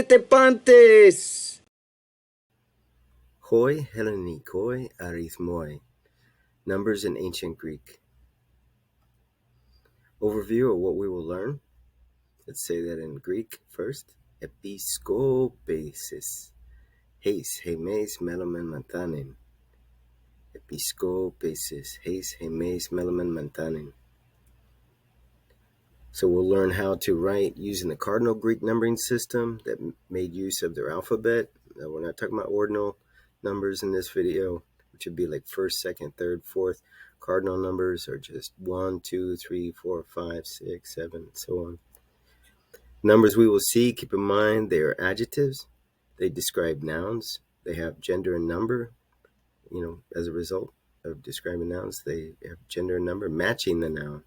participantes! Hoi Hellenikoi arithmoi. Numbers in Ancient Greek. Overview of what we will learn. Let's say that in Greek first. Episkopesis. Heis hemes melomen mantanin. Episkopesis. Heis hemes melomen mantanin. So we'll learn how to write using the Cardinal Greek numbering system that made use of their alphabet. Now, we're not talking about ordinal numbers in this video, which would be like first, second, third, fourth. Cardinal numbers are just 1, 2, 3, 4, 5, 6, 7, and so on. Numbers we will see, keep in mind, they are adjectives. They describe nouns. They have gender and number. As a result of describing nouns, they have gender and number matching the noun.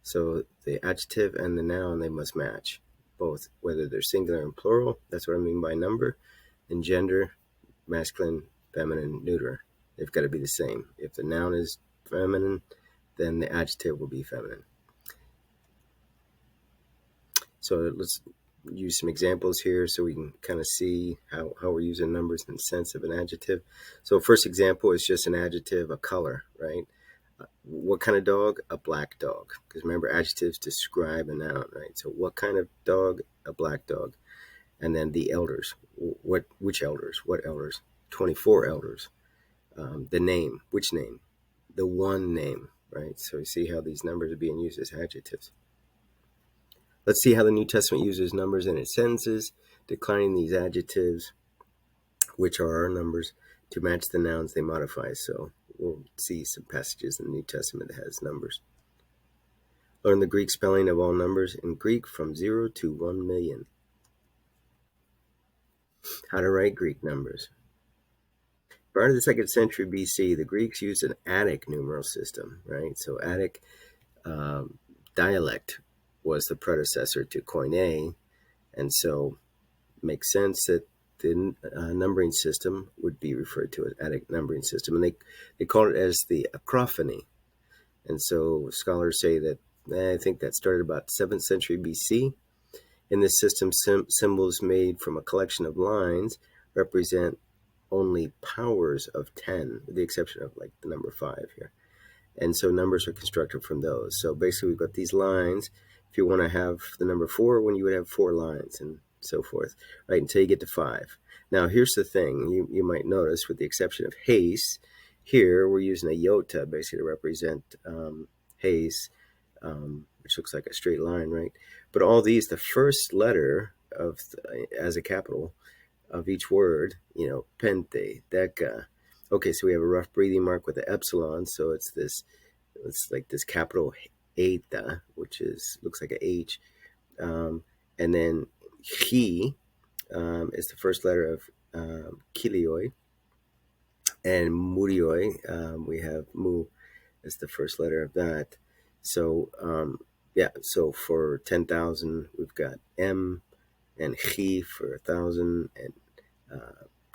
So the adjective and the noun, they must match, both, whether they're singular and plural. That's what I mean by number. And gender, masculine, feminine, neuter. They've got to be the same. If the noun is feminine, then the adjective will be feminine. So let's use some examples here so we can kind of see how we're using numbers in the sense of an adjective. So first example is just an adjective, a color, right? What kind of dog? A black dog. Because remember, adjectives describe a noun, right? So what kind of dog? A black dog. And then the elders. Which elders? What elders? 24 elders. The name. Which name? The one name, right? So you see how these numbers are being used as adjectives. Let's see how the New Testament uses numbers in its sentences, declining these adjectives, which are our numbers, to match the nouns they modify. So we'll see some passages in the New Testament that has numbers. Learn the Greek spelling of all numbers in Greek from 0 to 1 million. How to write Greek numbers. Prior to the 2nd century BC, the Greeks used an Attic numeral system, right? So Attic dialect was the predecessor to Koine, and so it makes sense that the numbering system would be referred to as Attic numbering system, and they call it as the acrophony. And so scholars say that I think that started about 7th century BC. In this system, symbols made from a collection of lines represent only powers of 10, with the exception of like the number 5 here. And so numbers are constructed from those. So basically we've got these lines. If you want to have the number 4, when you would have 4 lines and so forth, right, until you get to 5. Now, here's the thing. You might notice, with the exception of heis, here we're using a iota basically to represent heis, which looks like a straight line, right? But all these, the first letter of as a capital of each word, pente, deca. Okay, so we have a rough breathing mark with the epsilon, so it's like this capital eta, which looks like a H, and then chi is the first letter of kilioi, and murioi, we have mu as the first letter of that. So so for 10,000 we've got M, and chi for 1,000, and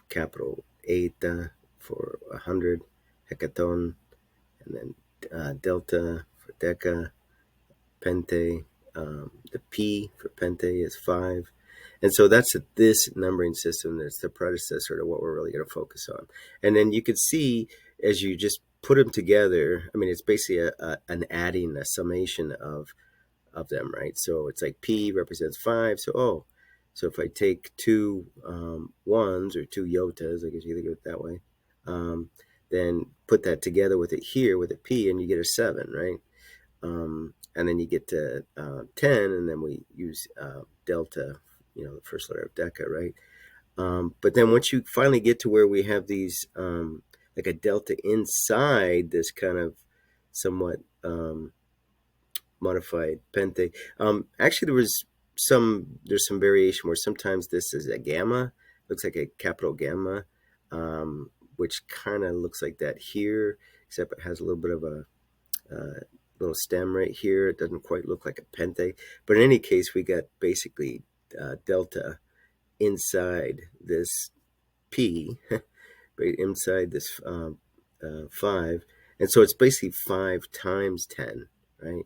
capital eta for 100, hecaton, and then delta for deca, pente, the P for pente is 5. And so that's this numbering system that's the predecessor to what we're really going to focus on. And then you can see as you just put them together, I mean, it's basically an adding, a summation of them, right? So it's like P represents 5. So if I take 2 ones or 2 iotas, I guess you think of it that way, then put that together with it here with a P, and you get a 7, right? And then you get to 10, and then we use delta, the first letter of deca, right? But then once you finally get to where we have these, like a delta inside this kind of somewhat modified pente. Actually, there's some variation where sometimes this is a gamma, looks like a capital gamma, which kind of looks like that here, except it has a little bit of a little stem right here. It doesn't quite look like a pente, but in any case, we got basically delta inside this P, right inside this 5, and so it's basically 5 times 10, right,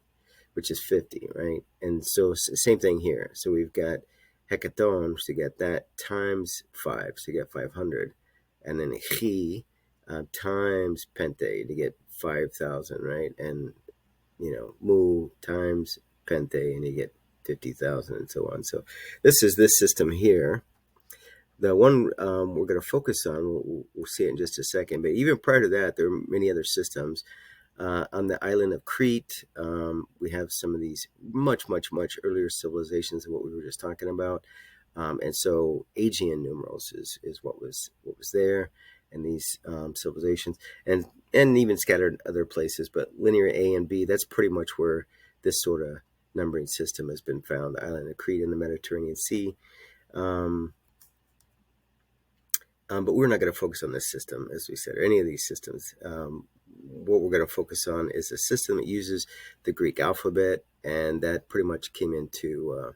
which is 50, right? And so same thing here. So we've got Hekaton, so you get that, times 5, so you get 500. And then chi times pente, to get 5,000, right? And, mu times pente, and you get 50,000, and so on. So this is this system here. The one we're going to focus on, we'll see it in just a second, but even prior to that, there are many other systems. On the island of Crete, we have some of these much, much, much earlier civilizations than what we were just talking about. And so Aegean numerals is what was there, and these civilizations, and even scattered other places. But linear A and B, that's pretty much where this sort of numbering system has been found. The island of Crete in the Mediterranean Sea. But we're not going to focus on this system, as we said, or any of these systems. What we're going to focus on is a system that uses the Greek alphabet, and that pretty much came into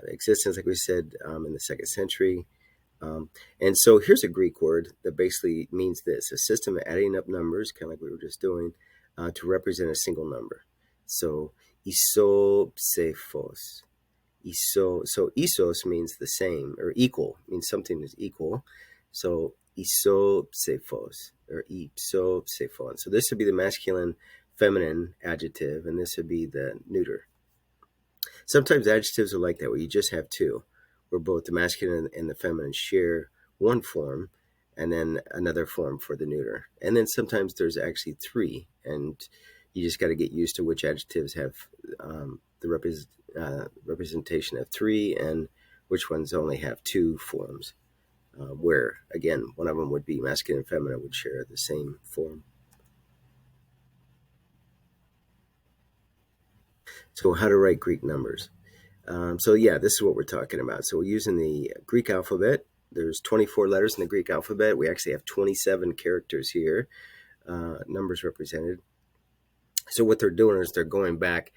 existence, like we said, in the 2nd century. And so here's a Greek word that basically means this: a system of adding up numbers, kind of like we were just doing, to represent a single number. So isopsephos. So isos means the same, or equal, means something is equal. So isopsephos, or ipsopsephon. So this would be the masculine feminine adjective, and this would be the neuter. Sometimes adjectives are like that, where you just have two, where both the masculine and the feminine share one form, and then another form for the neuter. And then sometimes there's actually three, and you just got to get used to which adjectives have the representation of three, and which ones only have two forms, where, again, one of them would be masculine and feminine would share the same form. So how to write Greek numbers. So yeah, this is what we're talking about. So we're using the Greek alphabet. There's 24 letters in the Greek alphabet. We actually have 27 characters here, numbers represented. So what they're doing is they're going back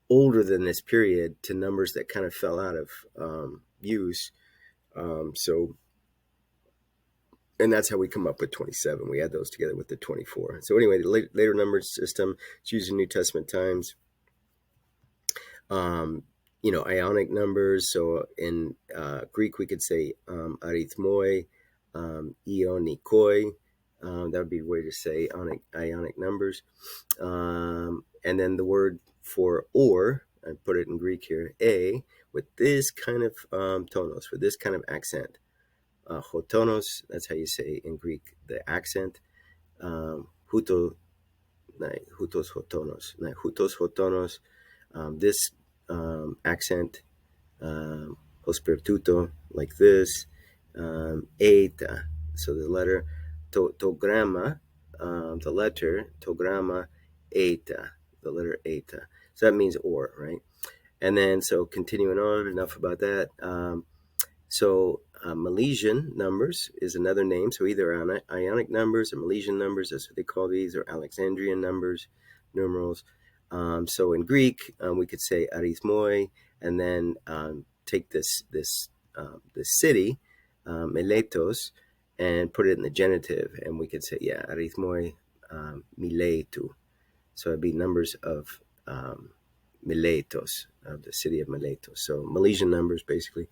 older than this period to numbers that kind of fell out of use. And that's how we come up with 27. We add those together with the 24. So anyway, the later number system is used in New Testament times. Ionic numbers. So in Greek, we could say arithmoi, ionikoi. That would be a way to say ionic numbers. And then the word for or, I put it in Greek here, a, with this kind of tonos, with this kind of accent. Hotonos, that's how you say in Greek the accent. Hutos hotonos. This accent, hospertuto, like this. Eta, so the letter togramma, the letter togramma, eta, the letter eta. So that means or, right? And then, so continuing on, enough about that. Milesian numbers is another name. So either Ionic numbers or Milesian numbers, that's what they call these, or Alexandrian numerals. So in Greek, we could say arithmoi, and then take this city, Miletos, and put it in the genitive, and we could say, arithmoi Miletu. So it'd be numbers of Miletos, of the city of Miletos. So Milesian numbers, basically.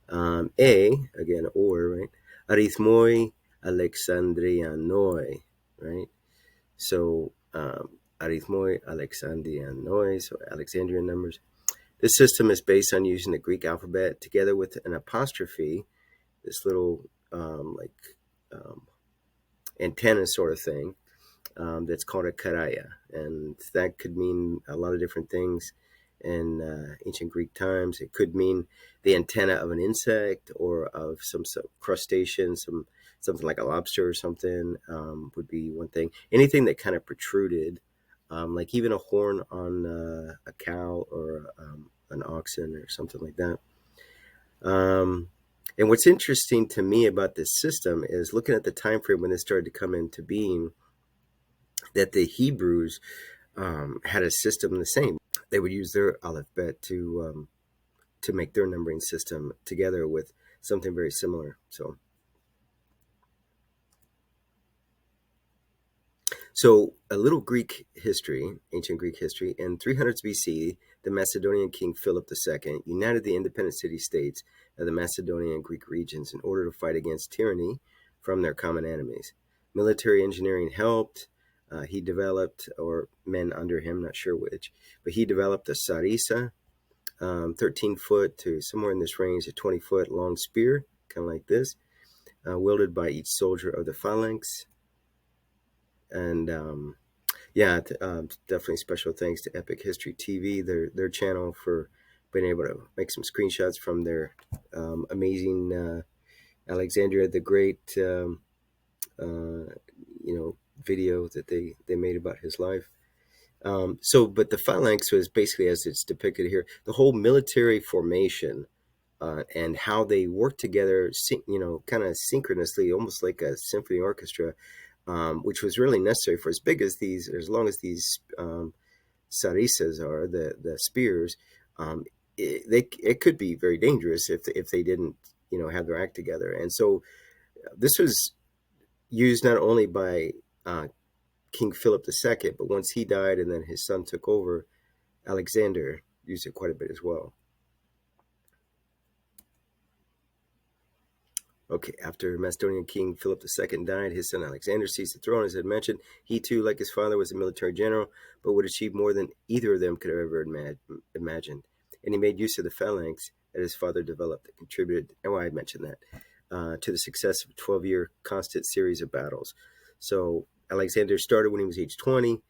Again, or, right? Arithmoi Alexandrianoi, right? So arithmoi Alexandrianoi, so Alexandrian numbers. This system is based on using the Greek alphabet together with an apostrophe, this little antenna sort of thing, that's called a karaya, and that could mean a lot of different things. In ancient Greek times, it could mean the antenna of an insect or of some crustacean, something like a lobster or something, would be one thing. Anything that kind of protruded, like even a horn on a cow or an oxen or something like that. And what's interesting to me about this system is looking at the time frame when this started to come into being, that the Hebrews had a system the same. They would use their alephbet to make their numbering system together with something very similar. So So, a little Greek history, ancient Greek history. In 300s BC, the Macedonian king Philip II united the independent city states of the Macedonian and Greek regions in order to fight against tyranny from their common enemies. Military engineering helped. He developed, or men under him, not sure which, but he developed the sarissa, 13-foot to somewhere in this range, a 20-foot long spear, kind of like this, wielded by each soldier of the phalanx. And yeah, definitely special thanks to Epic History TV, their channel, for being able to make some screenshots from their amazing Alexandria the Great, video that they made about his life. But the phalanx was basically, as it's depicted here, the whole military formation and how they work together, kind of synchronously, almost like a symphony orchestra, which was really necessary for as long as these sarissas are, the spears. It could be very dangerous if they didn't, have their act together. And so this was used not only by King Philip II, but once he died and then his son took over, Alexander used it quite a bit as well. Okay, after Macedonian King Philip II died, his son Alexander seized the throne. As I mentioned, he too, like his father, was a military general, but would achieve more than either of them could have ever imagined. And he made use of the phalanx that his father developed that contributed, I mentioned that, to the success of a 12-year constant series of battles. So Alexander started when he was age 20,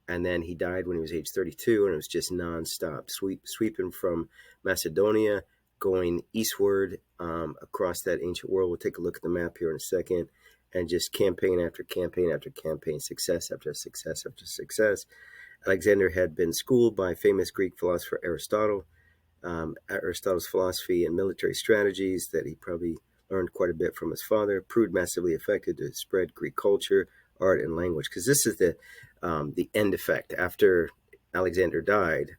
and then he died when he was age 32, and it was just nonstop, sweeping from Macedonia, going eastward across that ancient world. We'll take a look at the map here in a second, and just campaign after campaign after campaign, success after success after success. Alexander had been schooled by famous Greek philosopher Aristotle. Aristotle's philosophy and military strategies that he probably learned quite a bit from his father proved massively effective to spread Greek culture, art, and language. Because this is the end effect. After Alexander died,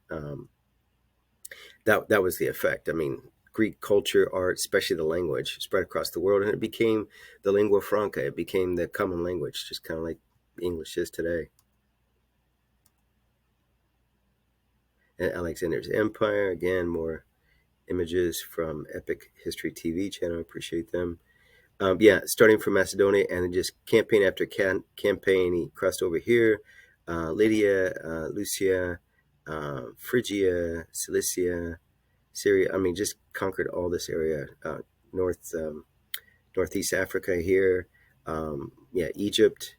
that was the effect. I mean, Greek culture, art, especially the language, spread across the world, and it became the lingua franca. It became the common language, just kind of like English is today. And Alexander's empire, again, more images from Epic History TV channel. Appreciate them. Starting from Macedonia, and then just campaign after campaign, he crossed over here, Lydia, Lucia, Phrygia, Cilicia, Syria. I mean, just conquered all this area, northeast Africa here. Egypt,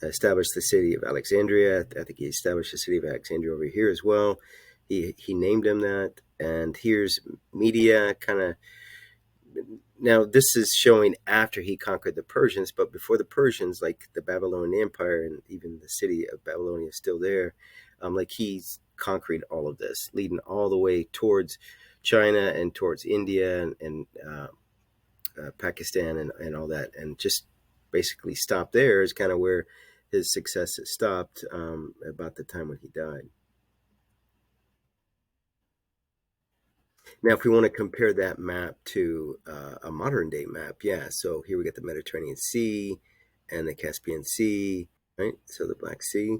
established the city of Alexandria. I think he established the city of Alexandria over here as well. He named him that. And here's Media, kind of. Now, this is showing after he conquered the Persians, but before the Persians, like the Babylonian Empire and even the city of Babylonia is still there, like he's conquered all of this, leading all the way towards China and towards India and Pakistan and all that, and just basically stopped there is kind of where his success stopped about the time when he died. Now, if we want to compare that map to a modern day map, so here we get the Mediterranean Sea and the Caspian Sea, right? So the Black Sea.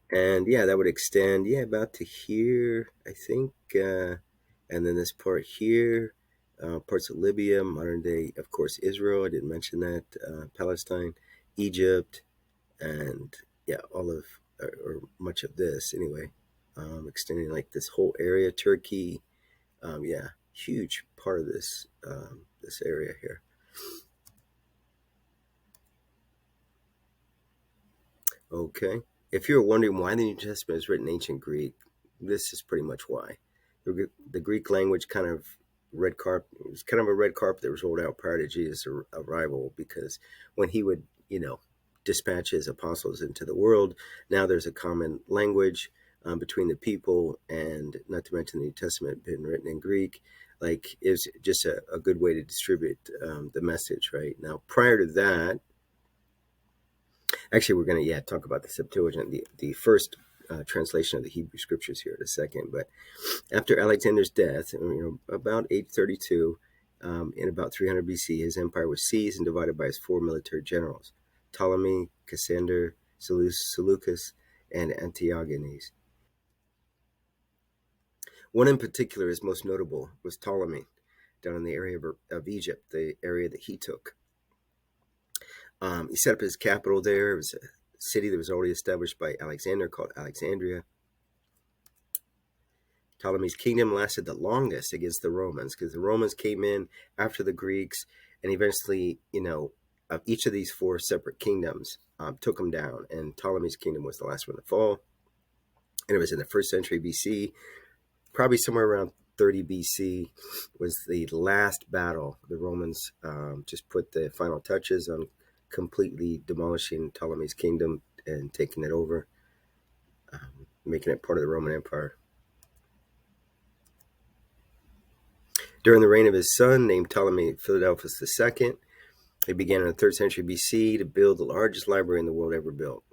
And that would extend, about to here, I think. And then this part here, parts of Libya, modern day, of course, Israel. I didn't mention that. Palestine, Egypt, and all of, or much of this anyway, extending like this whole area, Turkey. Huge part of this this area here. Okay, if you're wondering why the New Testament is written in ancient Greek, this is pretty much why. The Greek language kind of it was kind of a red carpet that was rolled out prior to Jesus' arrival, because when he would, dispatch his apostles into the world, now there's a common language between the people, and not to mention the New Testament being written in Greek, like is just a good way to distribute the message, right? Now, prior to that, actually, we're going to talk about the Septuagint, the first translation of the Hebrew scriptures here in a second. But after Alexander's death, about 832, in about 300 BC, his empire was seized and divided by his four military generals: Ptolemy, Cassander, Seleucus, and Antigones. One in particular is most notable was Ptolemy, down in the area of Egypt, the area that he took. He set up his capital there. It was a city that was already established by Alexander called Alexandria. Ptolemy's kingdom lasted the longest against the Romans because the Romans came in after the Greeks, and eventually, each of these four separate kingdoms took them down, and Ptolemy's kingdom was the last one to fall. And it was in the 1st century BC, probably somewhere around 30 BC was the last battle. The Romans just put the final touches on completely demolishing Ptolemy's kingdom and taking it over, making it part of the Roman Empire. During the reign of his son, named Ptolemy Philadelphus II, he began in the 3rd century BC to build the largest library in the world ever built.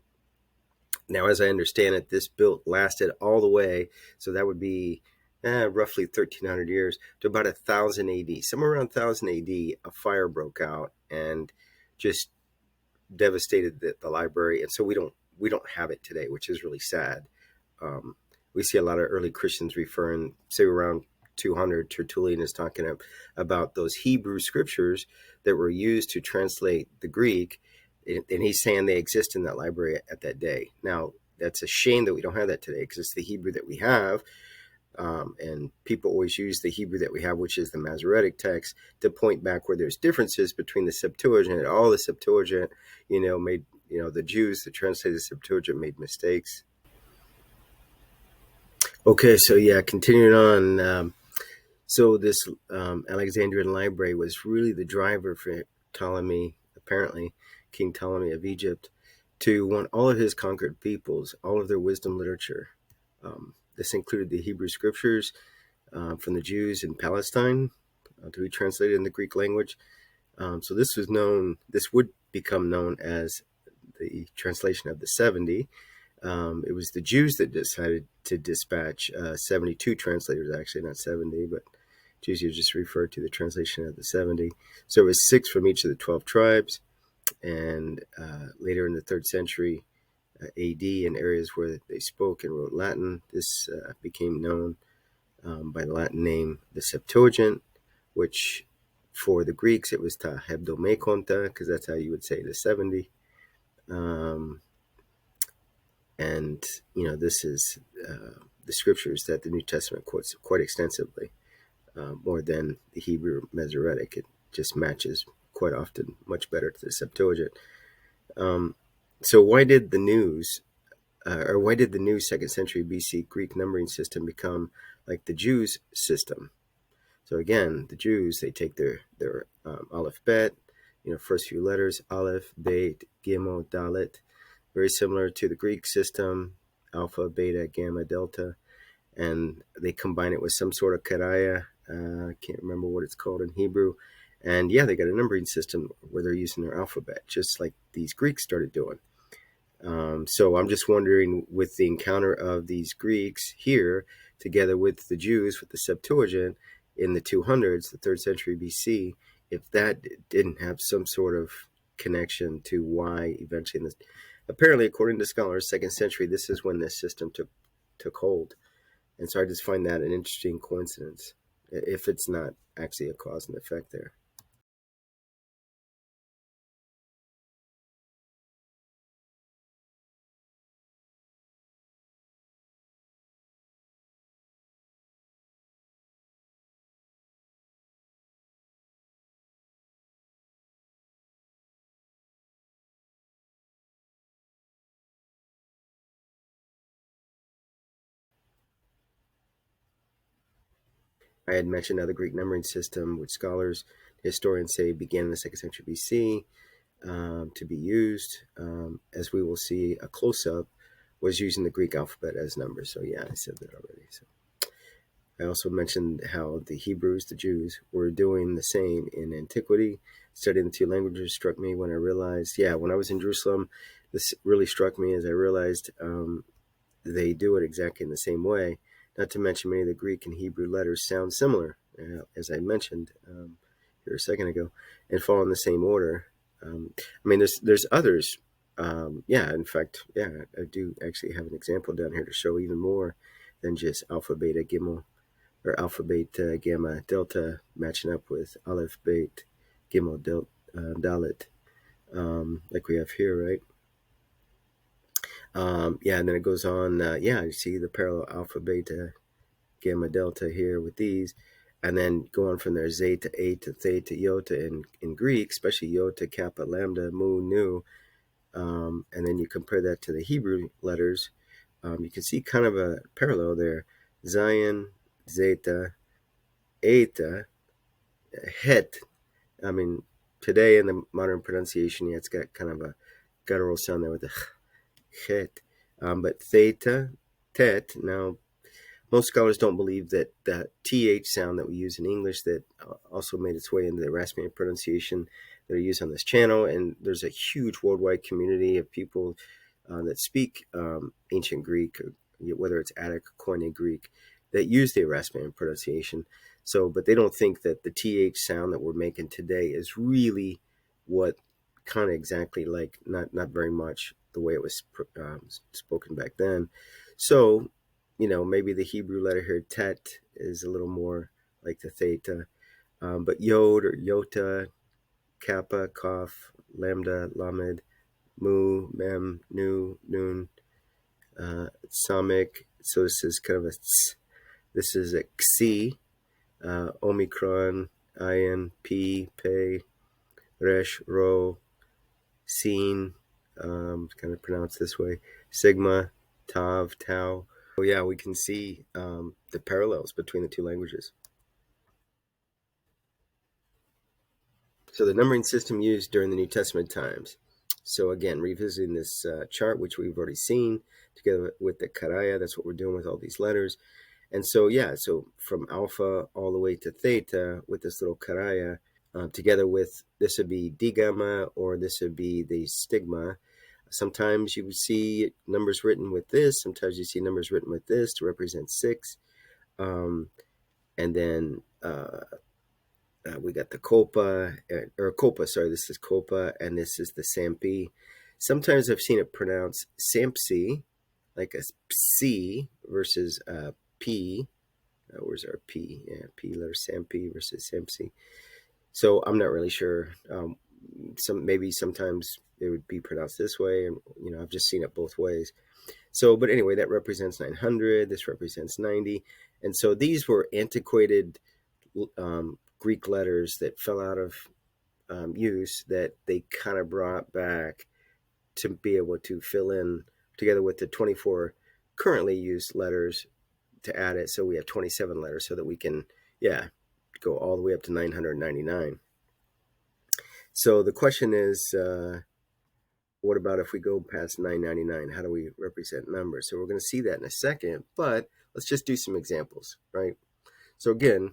Now, as I understand it, this build lasted all the way, so that would be roughly 1,300 years, to about 1000 AD. Somewhere around 1000 AD, a fire broke out and just devastated the library, and so we don't have it today, which is really sad. We see a lot of early Christians referring, say around 200, Tertullian is talking about those Hebrew scriptures that were used to translate the Greek, and he's saying they exist in that library at that day. Now, that's a shame that we don't have that today because it's the Hebrew that we have, and people always use the Hebrew that we have, which is the Masoretic text, to point back where there's differences between the Septuagint. All the Septuagint, made, the Jews that translated the Septuagint made mistakes. Okay, so yeah, continuing on. So this Alexandrian library was really the driver for Ptolemy, apparently, King Ptolemy of Egypt, to want all of his conquered peoples, all of their wisdom literature. This included the Hebrew scriptures from the Jews in Palestine to be translated in the Greek language. So this would become known as the translation of the 70. It was the Jews that decided to dispatch 72 translators, actually, not 70, but Jews are just referred to the translation of the 70. So it was 6 from each of the 12 tribes. And later in the 3rd century AD, in areas where they spoke and wrote Latin, this became known by the Latin name, the Septuagint, which for the Greeks, it was ta hebdomekonta, because that's how you would say the 70. And, this is the scriptures that the New Testament quotes quite extensively, more than the Hebrew Masoretic. It just matches quite often much better to the Septuagint. So why did the new 2nd century BC Greek numbering system become like the Jews' system? So again, the Jews, they take their alephbet, first few letters, aleph, bet, gimel, dalet, very similar to the Greek system, alpha, beta, gamma, delta, and they combine it with some sort of karaya. I can't remember what it's called in Hebrew. And yeah, they got a numbering system where they're using their alphabet, just like these Greeks started doing. So I'm just wondering, with the encounter of these Greeks here, together with the Jews, with the Septuagint in the 200s, the 3rd century BC, if that didn't have some sort of connection to why eventually, apparently, according to scholars, 2nd century, this is when this system took hold. And so I just find that an interesting coincidence, if it's not actually a cause and effect there. I had mentioned how the Greek numbering system, which scholars, historians say began in the 2nd century BC to be used. As we will see, a close-up was using the Greek alphabet as numbers. So yeah, I said that already. So I also mentioned how the Hebrews, the Jews, were doing the same in antiquity. Studying the two languages struck me when I realized, when I was in Jerusalem, this really struck me as I realized they do it exactly in the same way. Not to mention many of the Greek and Hebrew letters sound similar, as I mentioned here a second ago, and fall in the same order. There's others Yeah, in fact, yeah, I do actually have an example down here to show even more than just alpha, beta, gimel, or alpha, beta, gamma, delta matching up with aleph, bet, gimel, dalet, like we have here, right? Yeah, and then it goes on. Yeah, you see the parallel alpha, beta, gamma, delta here with these. And then go on from there, zeta, eta, theta, iota in Greek, especially iota, kappa, lambda, mu, nu. And then you compare that to the Hebrew letters. You can see kind of a parallel there. Zion, zeta, eta, het. I mean, today in the modern pronunciation, yeah, it's got kind of a guttural sound there with the het. But theta, tet. Now, most scholars don't believe that that th sound that we use in English that also made its way into the Rasmussen pronunciation that are used on this channel. And there's a huge worldwide community of people that speak ancient Greek, whether it's Attic or Koine Greek, that use the Rasmussen pronunciation. So, but they don't think that the th sound that we're making today is really what kind of exactly like not very much the way it was spoken back then. So, maybe the Hebrew letter here, tet, is a little more like the theta. But yod or yota, kappa, kaf, lambda, lamed, mu, mem, nu, nun, samic. So this is kind of a tss. This is a xi, omicron, ayin, p, pe, resh, ro, sin, kind of pronounced this way, sigma, tav, tau. So yeah, we can see the parallels between the two languages. So the numbering system used during the New Testament times. So again, revisiting this chart, which we've already seen, together with the karaya, that's what we're doing with all these letters. And so, yeah, so from alpha all the way to theta with this little karaya, together with, this would be d gamma, or this would be the stigma. Sometimes you would see numbers written with this. Sometimes you see numbers written with this to represent 6. And then we got the copa, or copa, sorry, this is copa, and this is the sampi. Sometimes I've seen it pronounced sampsi, like a C versus a P. Where's our P? Yeah, P letter, sampi versus sampsi. So I'm not really sure. Maybe sometimes it would be pronounced this way, and I've just seen it both ways. So, but anyway, that represents 900. This represents 90, and so these were antiquated Greek letters that fell out of use, that they kind of brought back to be able to fill in together with the 24 currently used letters to add it. So we have 27 letters so that we can, go all the way up to 999. So the question is, what about if we go past 999? How do we represent numbers? So we're going to see that in a second, but let's just do some examples, right? So again,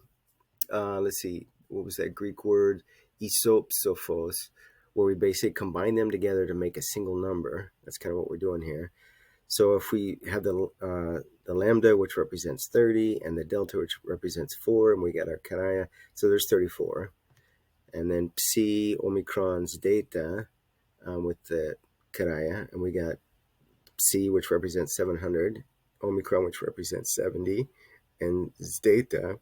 let's see, what was that Greek word? Isopsophos, where we basically combine them together to make a single number. That's kind of what we're doing here. So if we have the lambda, which represents 30, and the delta, which represents 4, and we got our karaya, so there's 34. And then psi, omicron's data with the karaya, and we got psi, which represents 700, omicron, which represents 70, and zeta,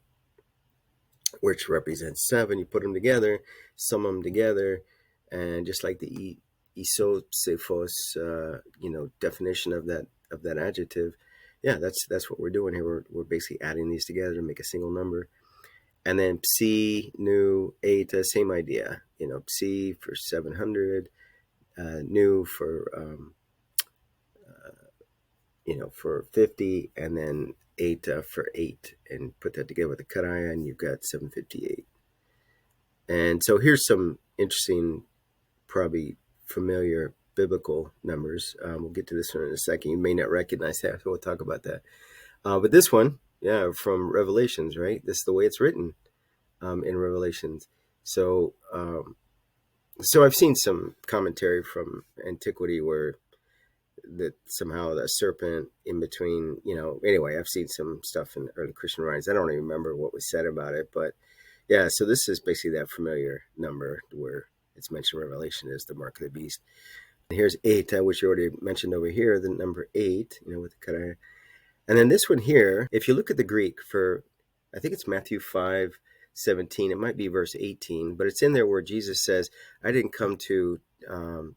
which represents 7. You put them together, sum them together, and just like the isocephos, definition of that adjective, yeah, that's what we're doing here. We're basically adding these together to make a single number. And then psi, nu, eta, same idea. Psi for 700, nu for for 50, and then eta for 8, and put that together with the karaya, and you've got 758. And so here's some interesting, probably familiar biblical numbers. We'll get to this one in a second. You may not recognize that, so we'll talk about that. But this one, from Revelations, right? This is the way it's written in Revelations. So, so I've seen some commentary from antiquity where that somehow the serpent in between, anyway, I've seen some stuff in early Christian writings. I don't even remember what was said about it, but yeah, so this is basically that familiar number where it's mentioned in Revelation as the mark of the beast. And here's eta, which you already mentioned over here, the number 8, with the karaya. And then this one here, if you look at the Greek for, I think it's Matthew 5:17, it might be verse 18, but it's in there where Jesus says, I didn't come to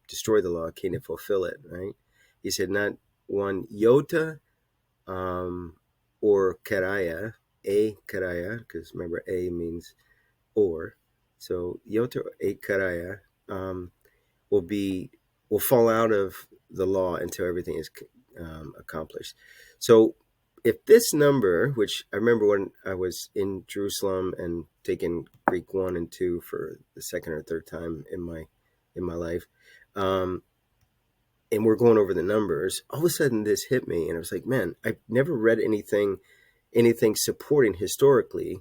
destroy the law, I came to fulfill it, right? He said, not one iota or karaya, a karaya, because remember a means or. So iota or a karaya will fall out of the law until everything is accomplished. So if this number, which I remember when I was in Jerusalem and taking Greek 1 and 2 for the second or third time in my life, and we're going over the numbers, all of a sudden this hit me, and I was like, man, I've never read anything supporting historically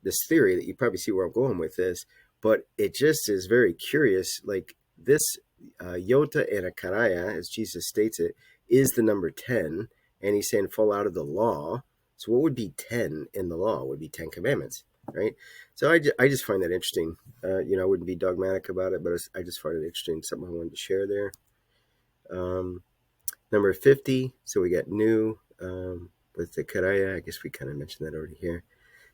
this theory that you probably see where I'm going with this, but it just is very curious. Like this iota and a karaya, as Jesus states it, is the number 10, and he's saying fall out of the law. So what would be 10 in the law? Would be 10 commandments, right? So I just find that interesting. I wouldn't be dogmatic about it, but I just find it interesting. Something I wanted to share there. Number 50, so we got new with the karaya. I guess we kind of mentioned that already here.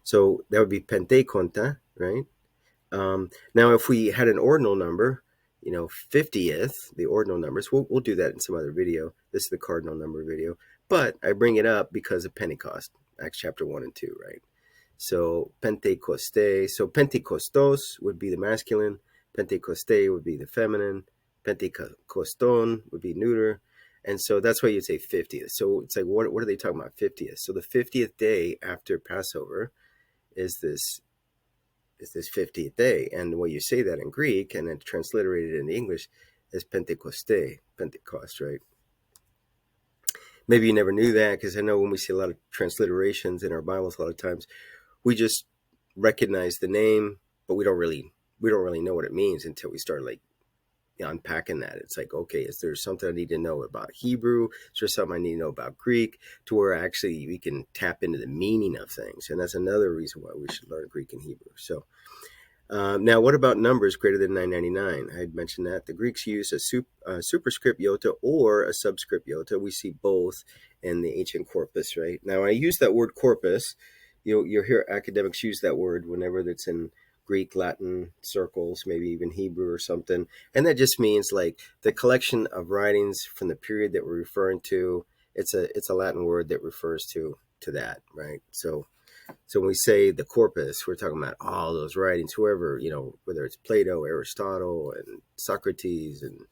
So that would be pentekonta, right? Now, if we had an ordinal number, 50th, the ordinal numbers, we'll do that in some other video. This is the cardinal number video. But I bring it up because of Pentecost, Acts chapter 1 and 2, right? So Pentecoste, so Pentekostos would be the masculine, Pentecoste would be the feminine, Pentekoston would be neuter. And so that's why you'd say 50th. So it's like, what are they talking about, 50th? So the 50th day after Passover is this 50th day. And the way you say that in Greek and then transliterated in English is Pentecoste, Pentecost, right? Maybe you never knew that, because I know when we see a lot of transliterations in our Bibles, a lot of times we just recognize the name, but we don't really know what it means until we start unpacking that. It's like, okay, is there something I need to know about Hebrew? Is there something I need to know about Greek, to where actually we can tap into the meaning of things? And that's another reason why we should learn Greek and Hebrew. So now, what about numbers greater than 999? I had mentioned that. The Greeks use a superscript iota or a subscript iota. We see both in the ancient corpus, right? Now, I use that word corpus. You'll hear academics use that word whenever that's in Greek, Latin circles, maybe even Hebrew or something. And that just means like the collection of writings from the period that we're referring to. It's a Latin word that refers to that, right? So when we say the corpus, we're talking about all those writings, whoever, whether it's Plato, Aristotle, and Socrates, and,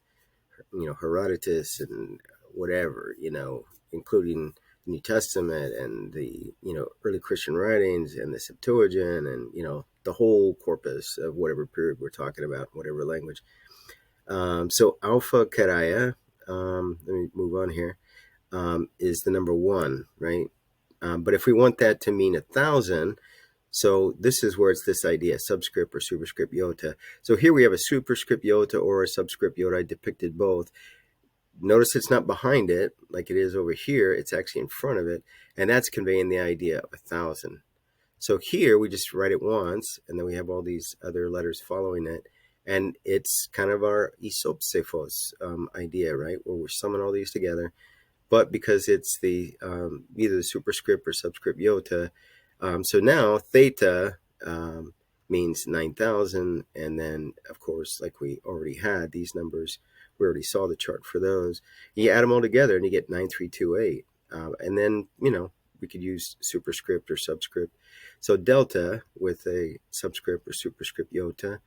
Herodotus, and whatever, including the New Testament and the, early Christian writings and the Septuagint and, the whole corpus of whatever period we're talking about, whatever language. So alpha karaya, let me move on here, is the number 1, right? But if we want that to mean 1,000, so this is where it's this idea, subscript or superscript iota. So here we have a superscript iota or a subscript iota. I depicted both. Notice it's not behind it like it is over here. It's actually in front of it. And that's conveying the idea of 1,000. So here we just write it once, and then we have all these other letters following it. And it's kind of our isopsephos idea, right? Where we're summing all these together. But because it's the either the superscript or subscript iota, so now theta means 9,000, and then of course, like we already had these numbers, we already saw the chart for those. You add them all together, and you get 9328, and then we could use superscript or subscript. So delta with a subscript or superscript iota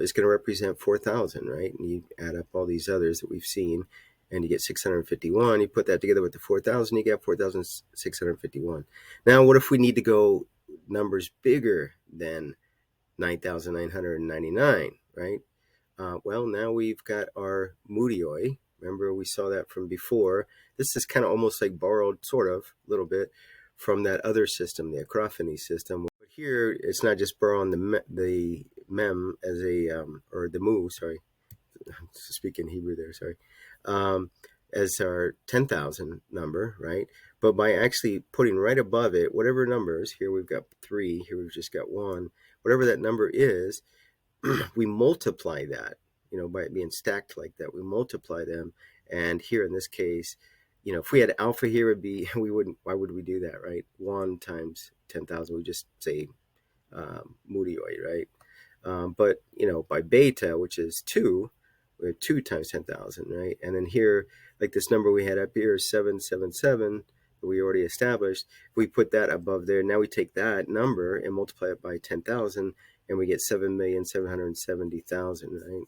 is going to represent 4,000, right? And you add up all these others that we've seen, and you get 651. You put that together with the 4,000, you get 4,651. Now, what if we need to go numbers bigger than 9,999, right? Well, now we've got our mudioi. Remember, we saw that from before. This is kind of almost like borrowed, sort of, a little bit, from that other system, the acrophony system. But here, it's not just borrowing the mem as a, or the mu, sorry. I'm speaking Hebrew there, sorry. As our 10,000 number, right? But by actually putting right above it, whatever numbers, here we've got 3, here we've just got 1, whatever that number is, we multiply that. by it being stacked like that. We multiply them. And here in this case, if we had alpha here, it'd be, why would we do that, right? 1 times 10,000, we just say Murioi, right? But, by beta, which is 2, we have 2 times 10,000, right? And then here, like this number we had up here, 777, that we already established. If we put that above there, now we take that number and multiply it by 10,000, and we get 7,770,000, right?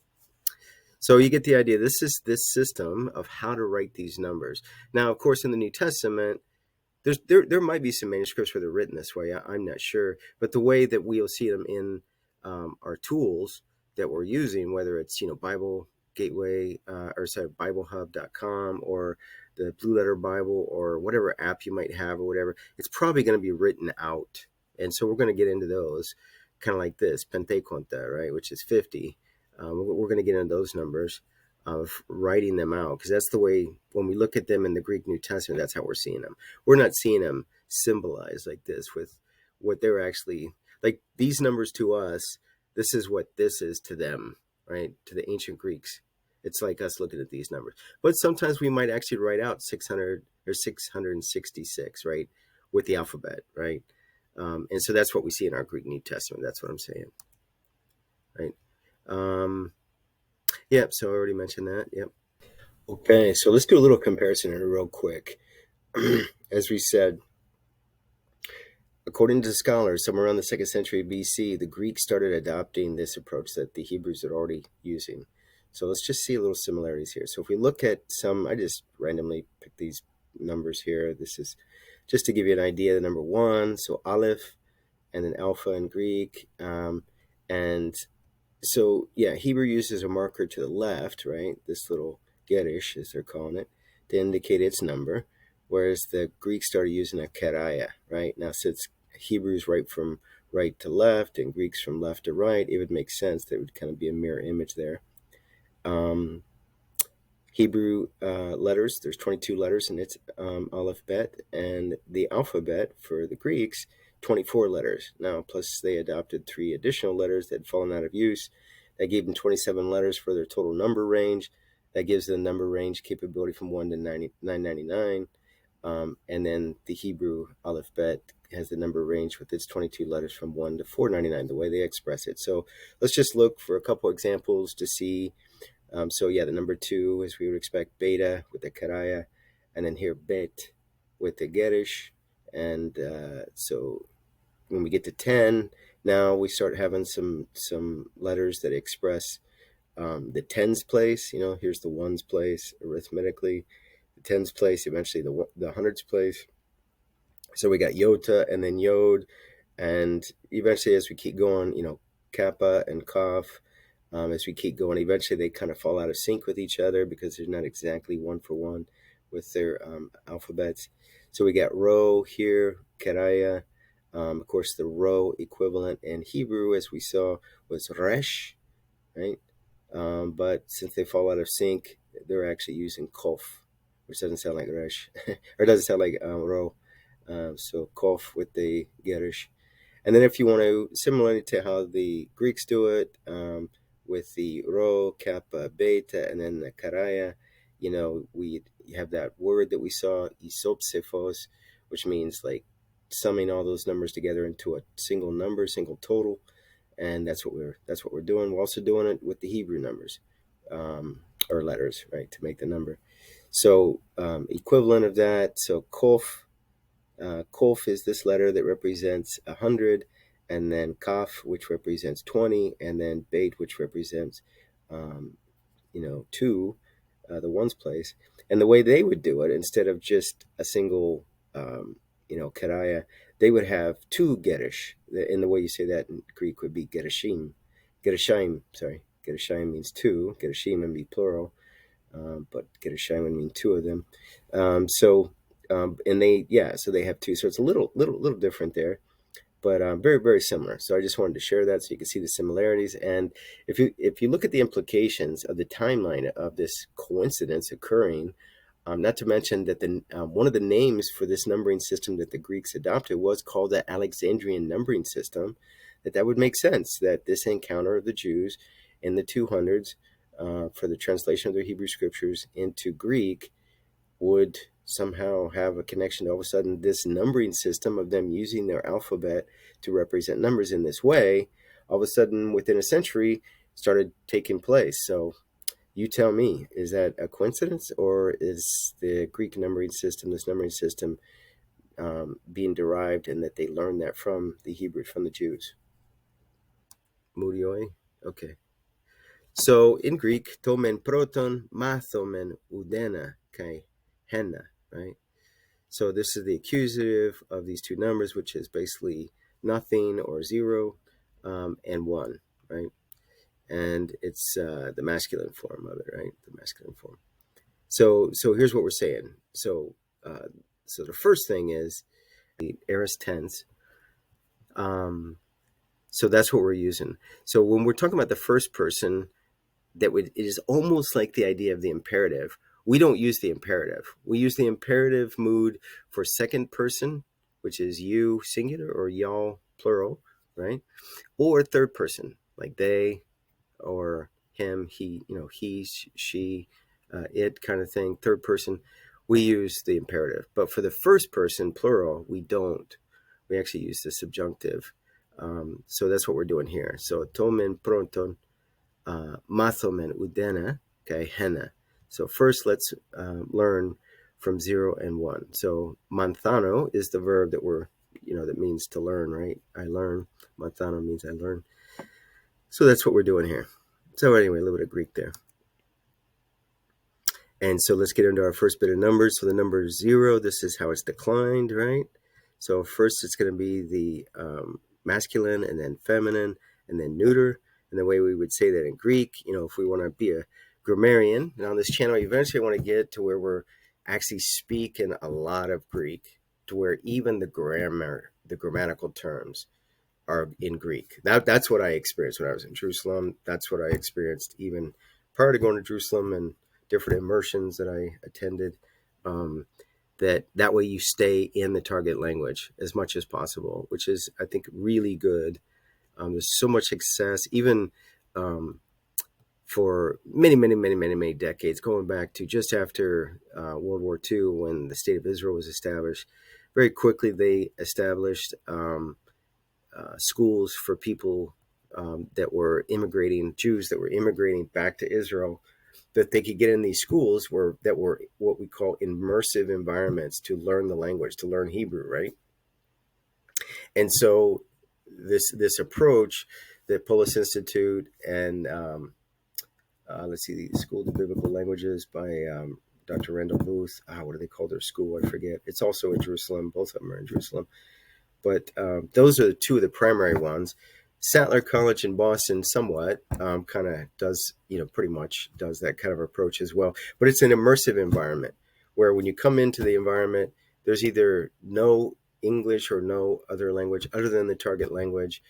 So you get the idea. This is this system of how to write these numbers. Now, of course, in the New Testament, there might be some manuscripts where they're written this way. I'm not sure, but the way that we'll see them in our tools that we're using, whether it's Bible Gateway BibleHub.com or the Blue Letter Bible or whatever app you might have or whatever, it's probably going to be written out, and so we're going to get into those, kind of like this Penteconta, right, which is 50. We're going to get into those numbers of writing them out, because that's the way, when we look at them in the Greek New Testament, that's how we're seeing them. We're not seeing them symbolized like this with what they're actually, like these numbers to us, this is what this is to them, right? To the ancient Greeks. It's like us looking at these numbers. But sometimes we might actually write out 600 or 666, right? With the alphabet, right? And so that's what we see in our Greek New Testament. That's what I'm saying, right? Yep, so I already mentioned that. Yep. Okay, so let's do a little comparison here real quick. As we said, according to scholars, somewhere around the 2nd century BC, the Greeks started adopting this approach that the Hebrews are already using. So let's just see a little similarities here. So if we look at some, I just randomly picked these numbers here. This is just to give you an idea. The number 1, so aleph, and then alpha in Greek. And so, yeah, Hebrew uses a marker to the left, right? This little gerish, as they're calling it, to indicate its number, whereas the Greeks started using a keraya, right? Now, since Hebrews write from right to left and Greeks from left to right, it would make sense that it would kind of be a mirror image there. Hebrew letters, there's 22 letters in its alephbet, and the alphabet for the Greeks, 24 letters. Now, plus they adopted 3 additional letters that had fallen out of use. That gave them 27 letters for their total number range. That gives the number range capability from 1 to 999. And then the Hebrew alphabet has the number range with its 22 letters from 1 to 499, the way they express it. So let's just look for a couple examples to see. So yeah, the number 2, as we would expect, beta with the karaya, and then here bet with the gerish. And so when we get to 10, now we start having some letters that express the tens place. Here's the ones place arithmetically, the tens place, eventually the hundreds place. So we got yota and then yod, and eventually as we keep going, kappa and kaf. As we keep going, eventually they kind of fall out of sync with each other because they're not exactly one for one with their alphabets. So we got rho here, keraya. Of course, the rho equivalent in Hebrew, as we saw, was resh, right? But since they fall out of sync, they're actually using kof, which doesn't sound like resh, or doesn't sound like rho. So kof with the gerish. And then if you want to, similarly to how the Greeks do it, with the rho, kappa, beta, and then the karaya, we have that word that we saw, isopsephos, which means like summing all those numbers together into a single number, single total, and that's what we're doing. We're also doing it with the Hebrew numbers, or letters, right, to make the number. So equivalent of that, so kof. Kof is this letter that represents 100, and then kaf, which represents 20, and then beit, which represents 2, the ones place. And the way they would do it, instead of just a single karaya, they would have 2 gerish. And the way you say that in Greek would be gerishim. Gerishim means 2. Gerishim would be plural, but gerishim would mean 2 of them. And they have 2. So it's a little different there, but very, very similar. So I just wanted to share that so you can see the similarities. And if you look at the implications of the timeline of this coincidence occurring, not to mention that one of the names for this numbering system that the Greeks adopted was called the Alexandrian numbering system, that would make sense that this encounter of the Jews in the 200s for the translation of the Hebrew scriptures into Greek would somehow have a connection to all of a sudden this numbering system of them using their alphabet to represent numbers in this way, all of a sudden within a century started taking place. So you tell me, is that a coincidence, or is the Greek numbering system, this numbering system, being derived and that they learned that from the Hebrew, from the Jews? Murioi? Okay. So in Greek, tomen proton, mathomen udena kai henna, right? So this is the accusative of these two numbers, which is basically nothing or zero and one, right? And it's the masculine form of it, right? The masculine form. So here's what we're saying. So the first thing is the aorist tense. So that's what we're using. So when we're talking about the first person, it is almost like the idea of the imperative. We don't use the imperative. We use the imperative mood for second person, which is you singular or y'all plural, right? Or third person, like they or him, he, he, she, it kind of thing. Third person, we use the imperative. But for the first person plural, we don't. We actually use the subjunctive. So that's what we're doing here. So tomen pronton, mathomen udena, okay, henna. So first let's learn from 0 and 1. So manthano is the verb that that means to learn, right? I learn. Manthano means I learn. So that's what we're doing here. So anyway, a little bit of Greek there. And so let's get into our first bit of numbers. So the number 0, this is how it's declined, right? So first it's going to be the masculine and then feminine and then neuter. And the way we would say that in Greek, if we want to be a grammarian, and on this channel, eventually I want to get to where we're actually speaking a lot of Greek, to where even the grammatical terms are in Greek. That's what I experienced when I was in Jerusalem. That's what I experienced even prior to going to Jerusalem and different immersions that I attended. That way you stay in the target language as much as possible, which is, I think, really good. There's so much success, even for many decades, going back to just after World War II, when the State of Israel was established. Very quickly, they established schools for people that were immigrating, Jews that were immigrating back to Israel, that they could get in these schools that were what we call immersive environments to learn the language, to learn Hebrew, right? And so this approach that Polis Institute and let's see, the School of Biblical Languages by Dr. Randall Booth. What do they call their school? I forget. It's also in Jerusalem. Both of them are in Jerusalem. But those are two of the primary ones. Sattler College in Boston somewhat kind of does, pretty much does that kind of approach as well. But it's an immersive environment where when you come into the environment, there's either no English or no other language other than the target language.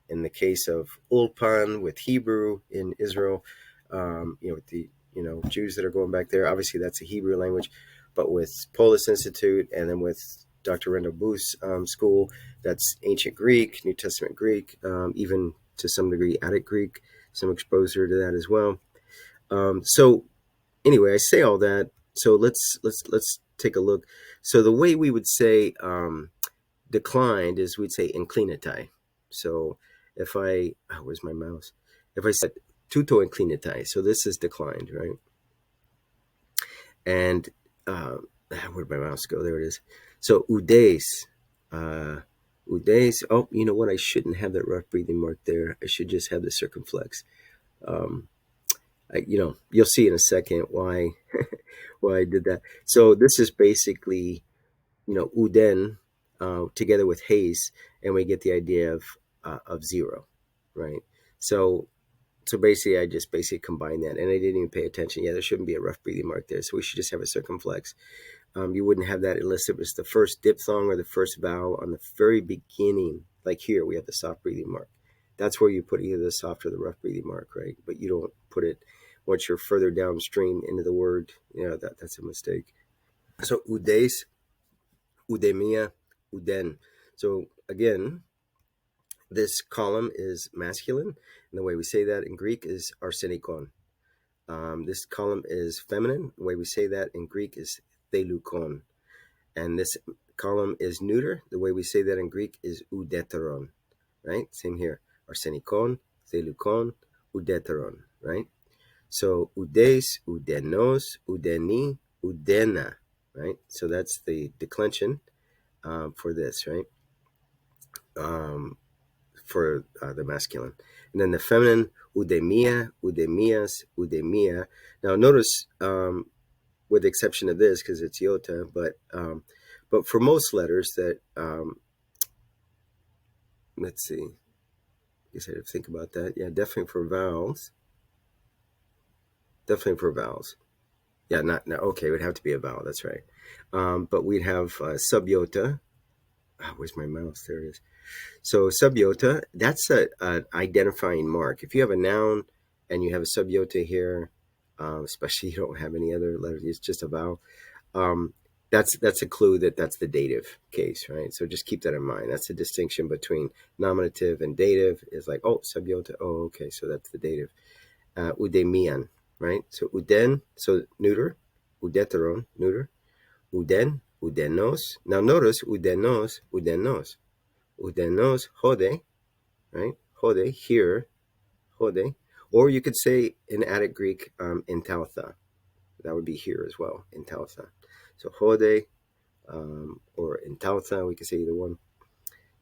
In the case of Ulpan with Hebrew in Israel, with the, Jews that are going back there, obviously that's a Hebrew language. But with Polis Institute and then with Dr. Randall Booth's school, that's ancient Greek, New Testament Greek, even to some degree Attic Greek, some exposure to that as well. So anyway, I say all that. So let's take a look. So the way we would say declined is we'd say inclinatai. So if where's my mouse? If I said tuto inclinatai, so this is declined, right? And where'd my mouse go? There it is. So udes, udes. Oh, you know what? I shouldn't have that rough breathing mark there. I should just have the circumflex. You'll see in a second why why I did that. So this is basically, uden together with haze, and we get the idea of 0, right? So basically, I just combined that, and I didn't even pay attention. Yeah, there shouldn't be a rough breathing mark there, so we should just have a circumflex. You wouldn't have that unless it was the first diphthong or the first vowel on the very beginning. Like here, we have the soft breathing mark. That's where you put either the soft or the rough breathing mark, right? But you don't put it once you're further downstream into the word. That's a mistake. So udes, udemia, uden. So again, This column is masculine, and the way we say that in Greek is arsenikon. This column is feminine. The way we say that in Greek is thelukon. And this column is neuter. The way we say that in Greek is udeteron, right? Same here. Arsenikon, thelukon, udeteron, right? So udes, udenos, udeni, udena, right? So that's the declension for this, right? For the masculine. And then the feminine, udemia, udemias, udemia. Now notice, with the exception of this, because it's iota, but for most letters that, let's see, I guess I have to think about that. Yeah, definitely for vowels. Definitely for vowels. Yeah, not okay. It would have to be a vowel. That's right. But we'd have subiota. Oh, where's my mouse? There it is. So subiota, that's an identifying mark. If you have a noun and you have a subiota here, especially you don't have any other letters, it's just a vowel. That's a clue that that's the dative case, right? So just keep that in mind. That's the distinction between nominative and dative. Is like, oh, subiota. Oh, okay, so that's the dative. Udemian, right? So uden, so neuter. Udeteron, neuter. Uden, udenos. Now notice udenos, udenos. Udenos, hode, right? Hode, here, hode. Or you could say in Attic Greek, entaltha. That would be here as well, entaltha. So hode, or entaltha, we could say either one.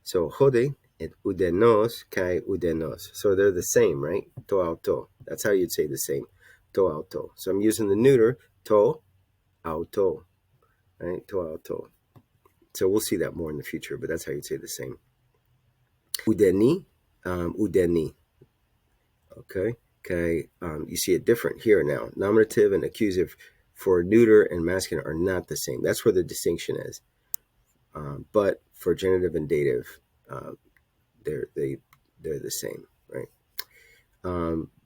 So hode and udenos kai udenos. So they're the same, right? To auto. That's how you'd say the same. To auto. So I'm using the neuter, to auto, right? To auto. So we'll see that more in the future, but that's how you'd say the same. Udeni, udeni. Okay. Okay. You see it different here now. Nominative and accusative for neuter and masculine are not the same. That's where the distinction is. But for genitive and dative, they're the same, right?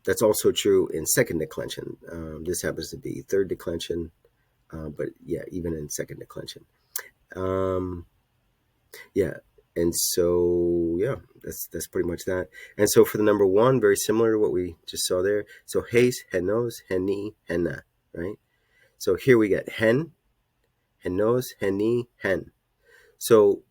That's also true in second declension. This happens to be third declension, but yeah, even in second declension. Yeah, and so yeah, that's pretty much that. And so for the number one, very similar to what we just saw there. So heis, henos, heni, henna, right? So here we get hen, henos, heni, hen. So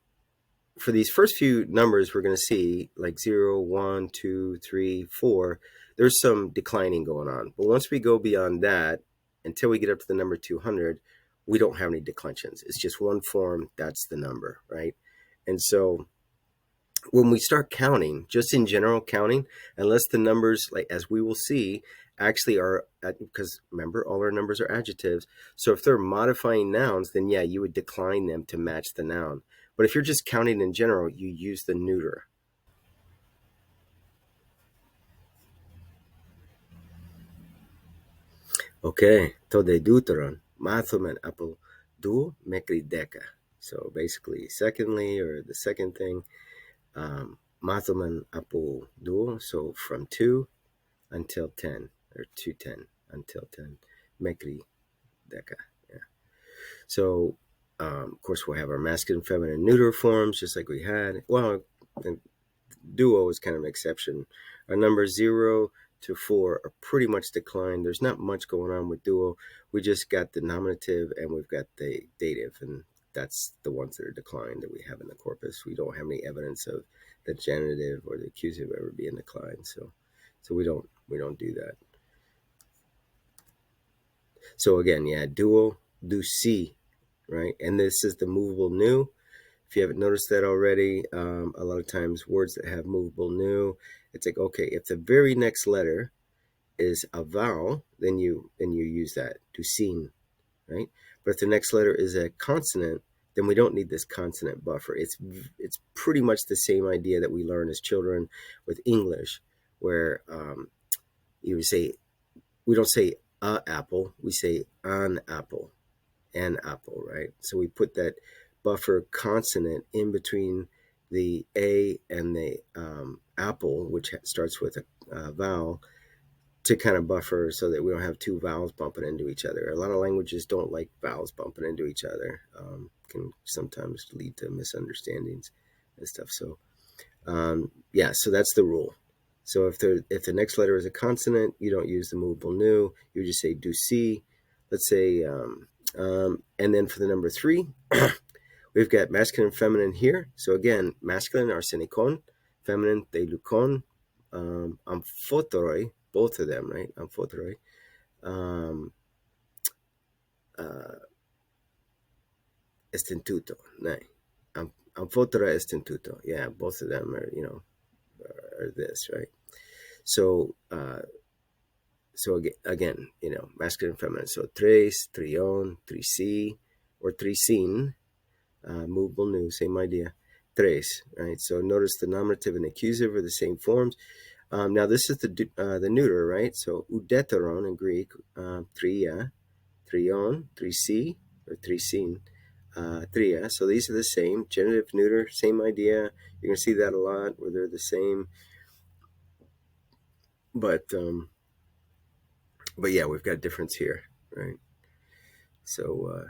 for these first few numbers, we're going to see like 0, 1, 2, 3, 4. There's some declining going on. But once we go beyond that, until we get up to the number 200, we don't have any declensions. It's just one form. That's the number, right? And so when we start counting, just in general counting, unless the numbers, like as we will see, actually are, because remember, all our numbers are adjectives. So if they're modifying nouns, then yeah, you would decline them to match the noun. But if you're just counting in general, you use the neuter. Okay, to de deuteron, mathumen apple du mekri deka. So basically, secondly, or the second thing, mathumen apple du, so from 2 until 10, or 210 until 10, mekri deka. Yeah. So, of course, we'll have our masculine, feminine, neuter forms, just like we had. Well, duo is kind of an exception. Our numbers 0 to 4 are pretty much declined. There's not much going on with duo. We just got the nominative and we've got the dative, and that's the ones that are declined that we have in the corpus. We don't have any evidence of the genitive or the accusative ever being declined, so we don't do that. So again, yeah, duo, do see, right? And this is the movable new. If you haven't noticed that already, a lot of times words that have movable new, it's like, okay, if the very next letter is a vowel, then you use that, to seen, right? But if the next letter is a consonant, then we don't need this consonant buffer. It's pretty much the same idea that we learn as children with English, where you would say, we don't say a apple, we say an apple, right? So we put that buffer consonant in between the A and the apple, which starts with a vowel, to kind of buffer so that we don't have two vowels bumping into each other. A lot of languages don't like vowels bumping into each other. Can sometimes lead to misunderstandings and stuff. So Yeah, so that's the rule. So if the next letter is a consonant, you don't use the movable nu. You just say do see. Let's say, and then for the number 3, we've got masculine and feminine here. So again, masculine arsenikon, feminine theilukon, amphoteroi, both of them, right? Amphoteroi. Uh, estentuto, nay. Amphotera estentuto. Yeah, both of them are, are this, right? So, again, masculine and feminine. So tres, trion, trisi, or trisin, movable nu, same idea. Tres, right? So notice the nominative and accusative are the same forms. Now this is the neuter, right? So udeteron in Greek, tria, trion, trisi, or trisin, tria. So these are the same. Genitive, neuter, same idea. You're going to see that a lot where they're the same. But yeah, we've got a difference here, right? So,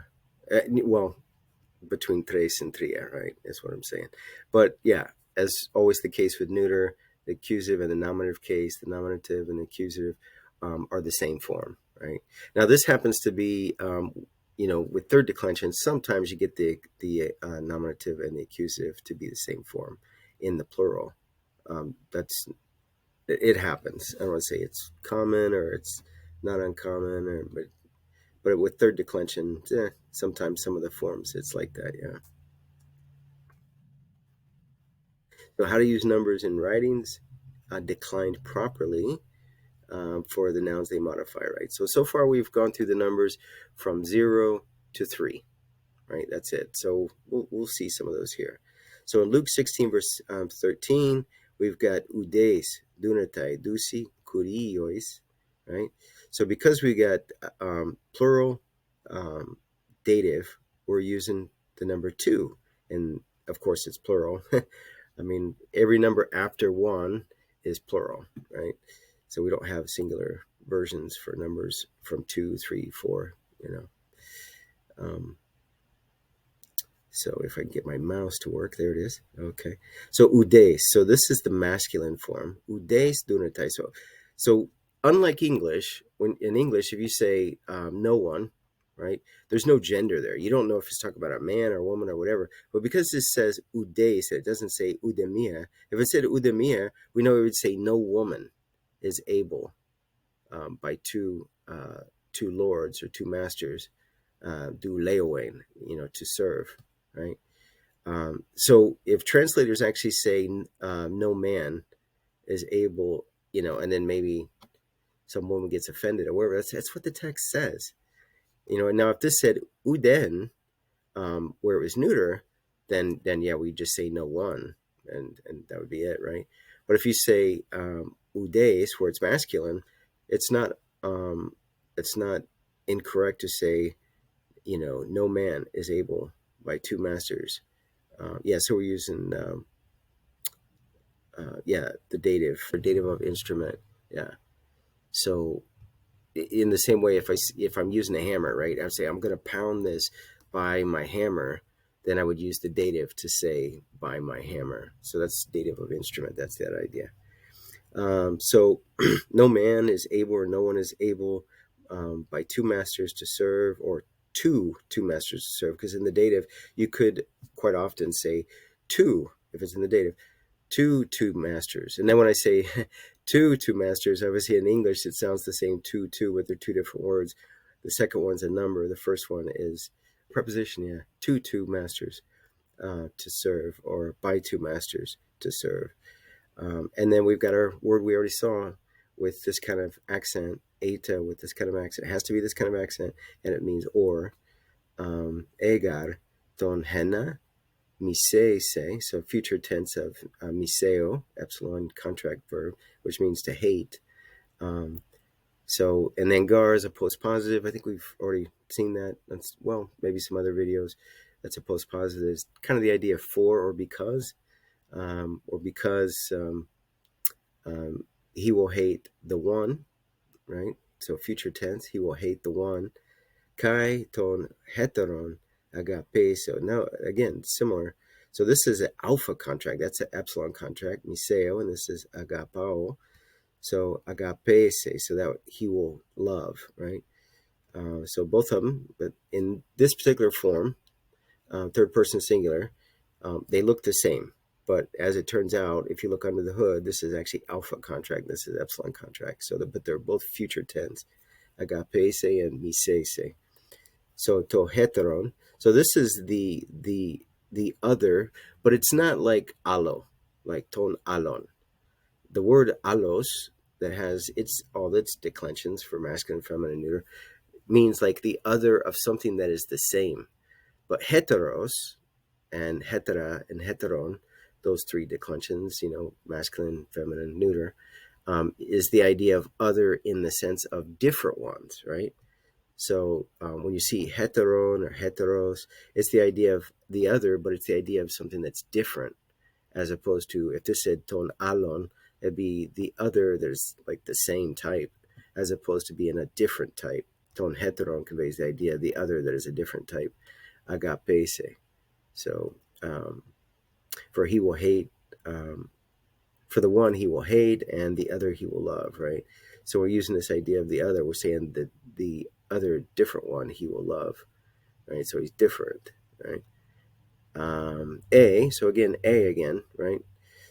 well, between tres and tria, right? That's what I'm saying. But yeah, as always the case with neuter, the accusative and the nominative case, the nominative and the accusative are the same form, right? Now this happens to be, with third declension, sometimes you get the nominative and the accusative to be the same form in the plural. It happens. I don't want to say it's common or it's not uncommon, but with third declension, sometimes some of the forms it's like that, yeah. So how to use numbers in writings declined properly for the nouns they modify, right? So far we've gone through the numbers from 0 to 3, right? That's it. So we'll see some of those here. So in Luke 16, verse 13, we've got udes, dunatai, dusi, kuriois, right? So because we got plural dative, we're using the number 2. And of course it's plural. I mean, every number after 1 is plural, right? So we don't have singular versions for numbers from 2, 3, 4, So if I can get my mouse to work, there it is. Okay. So udes. So this is the masculine form. Udes dunatai. So unlike English, when in English, if you say no one, right, there's no gender there. You don't know if it's talking about a man or a woman or whatever. But because this says udes, it doesn't say udemia. If it said udemia, we know it would say no woman is able by two lords or two masters do leowen, to serve, right? So if translators actually say no man is able, and then maybe some woman gets offended or whatever, that's what the text says, And now if this said uden, where it was neuter, then yeah, we just say no one, and that would be it, right? But if you say udes, where it's masculine, it's not um, it's not incorrect to say, no man is able by two masters. Yeah, so we're using the dative for dative of instrument. Yeah. So in the same way, if I'm using a hammer, right, I'd say I'm going to pound this by my hammer. Then I would use the dative to say by my hammer. So that's dative of instrument. That's that idea. So no man is able or no one is able by two masters to serve, or two masters to serve, because in the dative you could quite often say two if it's in the dative, two masters. And then when I say two masters, obviously in English it sounds the same, two, but they're two different words. The second one's a number, the first one is preposition. Yeah, two masters to serve, or by two masters to serve. And then we've got our word we already saw with this kind of accent, eta, with this kind of accent. It has to be this kind of accent, and it means or. Egar, ton henna, misei se, so future tense of miseo, epsilon contract verb, which means to hate. And then gar is a postpositive. I think we've already seen that. Maybe some other videos. That's a postpositive. It's kind of the idea of for or because, or because he will hate the one, right? So future tense, he will hate the one. Kai ton heteron agape. So now again, similar. So this is an alpha contract. That's an epsilon contract, miseo, and this is agapao. So agapese, so that he will love, right? So both of them, but in this particular form, third person singular, they look the same. But as it turns out, if you look under the hood, this is actually alpha contract. This is epsilon contract. So, but they're both future tense, agapese and misese. So to heteron. So this is the other, but it's not like allo, like ton alon. The word allos that has all its declensions for masculine, feminine, neuter means like the other of something that is the same. But heteros and hetera and heteron, those three declensions, masculine, feminine, neuter, is the idea of other in the sense of different ones, right? So when you see heteron or heteros, it's the idea of the other, but it's the idea of something that's different, as opposed to if this said ton alon, it'd be the other that's like the same type, as opposed to being a different type. Ton heteron conveys the idea of the other that is a different type, agapese. So for he will hate, for the one he will hate, and the other he will love, right? So we're using this idea of the other. We're saying that the other different one he will love, right? So he's different, right? A, so again, A again, right?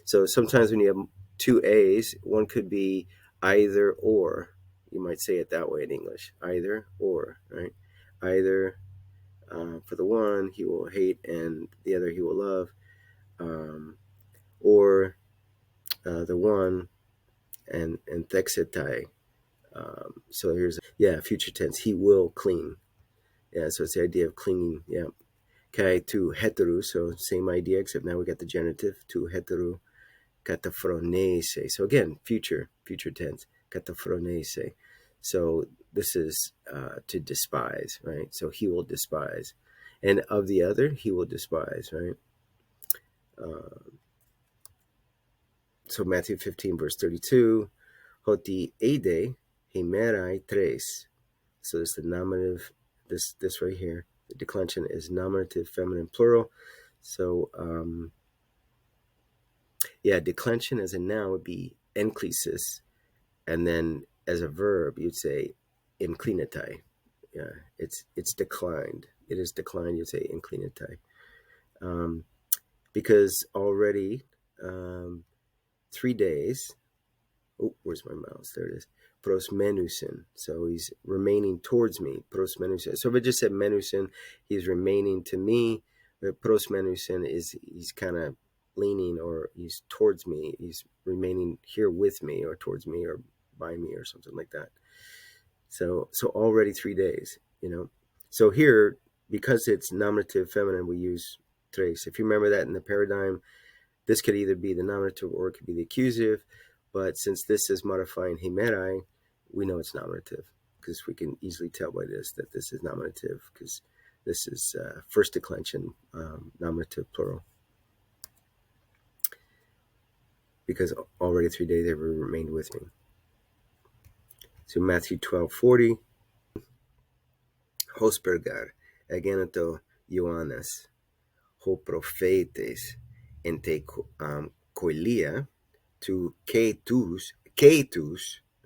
So sometimes when you have two A's, one could be either or. You might say it that way in English, either or, right? Either for the one he will hate and the other he will love, or the one and thexetai. So here's, future tense, he will cling. Yeah, so it's the idea of clinging, yeah. Okay, to heteru, so same idea, except now we got the genitive, to heteru, kataphoronese. So again, future tense, kataphoronese. So this is to despise, right? So he will despise. And of the other, he will despise, right? So Matthew 15, verse 32, hoti ede hemerai tres. So it's the nominative, this right here. The declension is nominative, feminine, plural. So, declension as a noun would be enklesis. And then as a verb, you'd say inclinatai. Yeah, it's declined. It is declined, you'd say inclinatai. Because already 3 days, where's my mouse? There it is. Prosmenusin. So he's remaining towards me. Prosmenusin. So if it just said menusin, he's remaining to me. But prosmenusin is he's kind of leaning, or he's towards me. He's remaining here with me, or towards me, or by me, or something like that. So already 3 days, So here, because it's nominative feminine, we use tres. If you remember that in the paradigm, this could either be the nominative or it could be the accusative. But since this is modifying hemerai, we know it's nominative, because we can easily tell by this that this is nominative, because this is first declension, nominative plural. Because already 3 days they remained with me. So Matthew 12:40, hospergar, agenato Ioannes, ho prophetes, ente koilia, to ketus,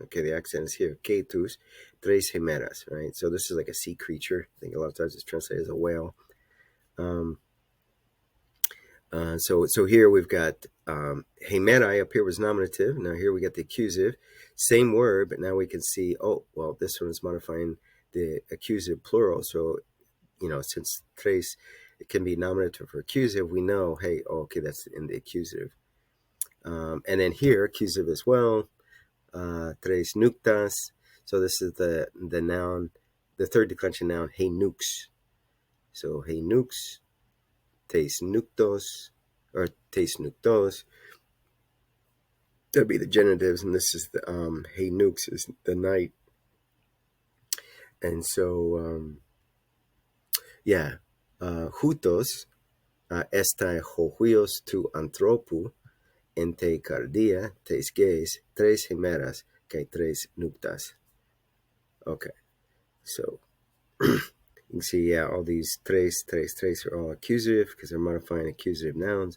okay, the accent is here, ketus, tres hemeras, right? So this is like a sea creature. I think a lot of times it's translated as a whale. So here we've got hemerai up here was nominative. Now here we got the accusative. Same word, but now we can see, this one is modifying the accusative plural. So, since tres, it can be nominative or accusative, we know, hey, okay, that's in the accusative. And then here, accusative as well, tres nuktas. So this is the noun, the third declension noun, hey nukes. So hey nukes, tes nuktos, or tes nuktos. That'd be the genitives, and this is the hey nukes is the night. And so hutos estai hohuios tu anthropu ente cardia tes gays tres hemeras kai tres nuktas. Okay, so You can see, yeah, all these tres are all accusative because they're modifying accusative nouns.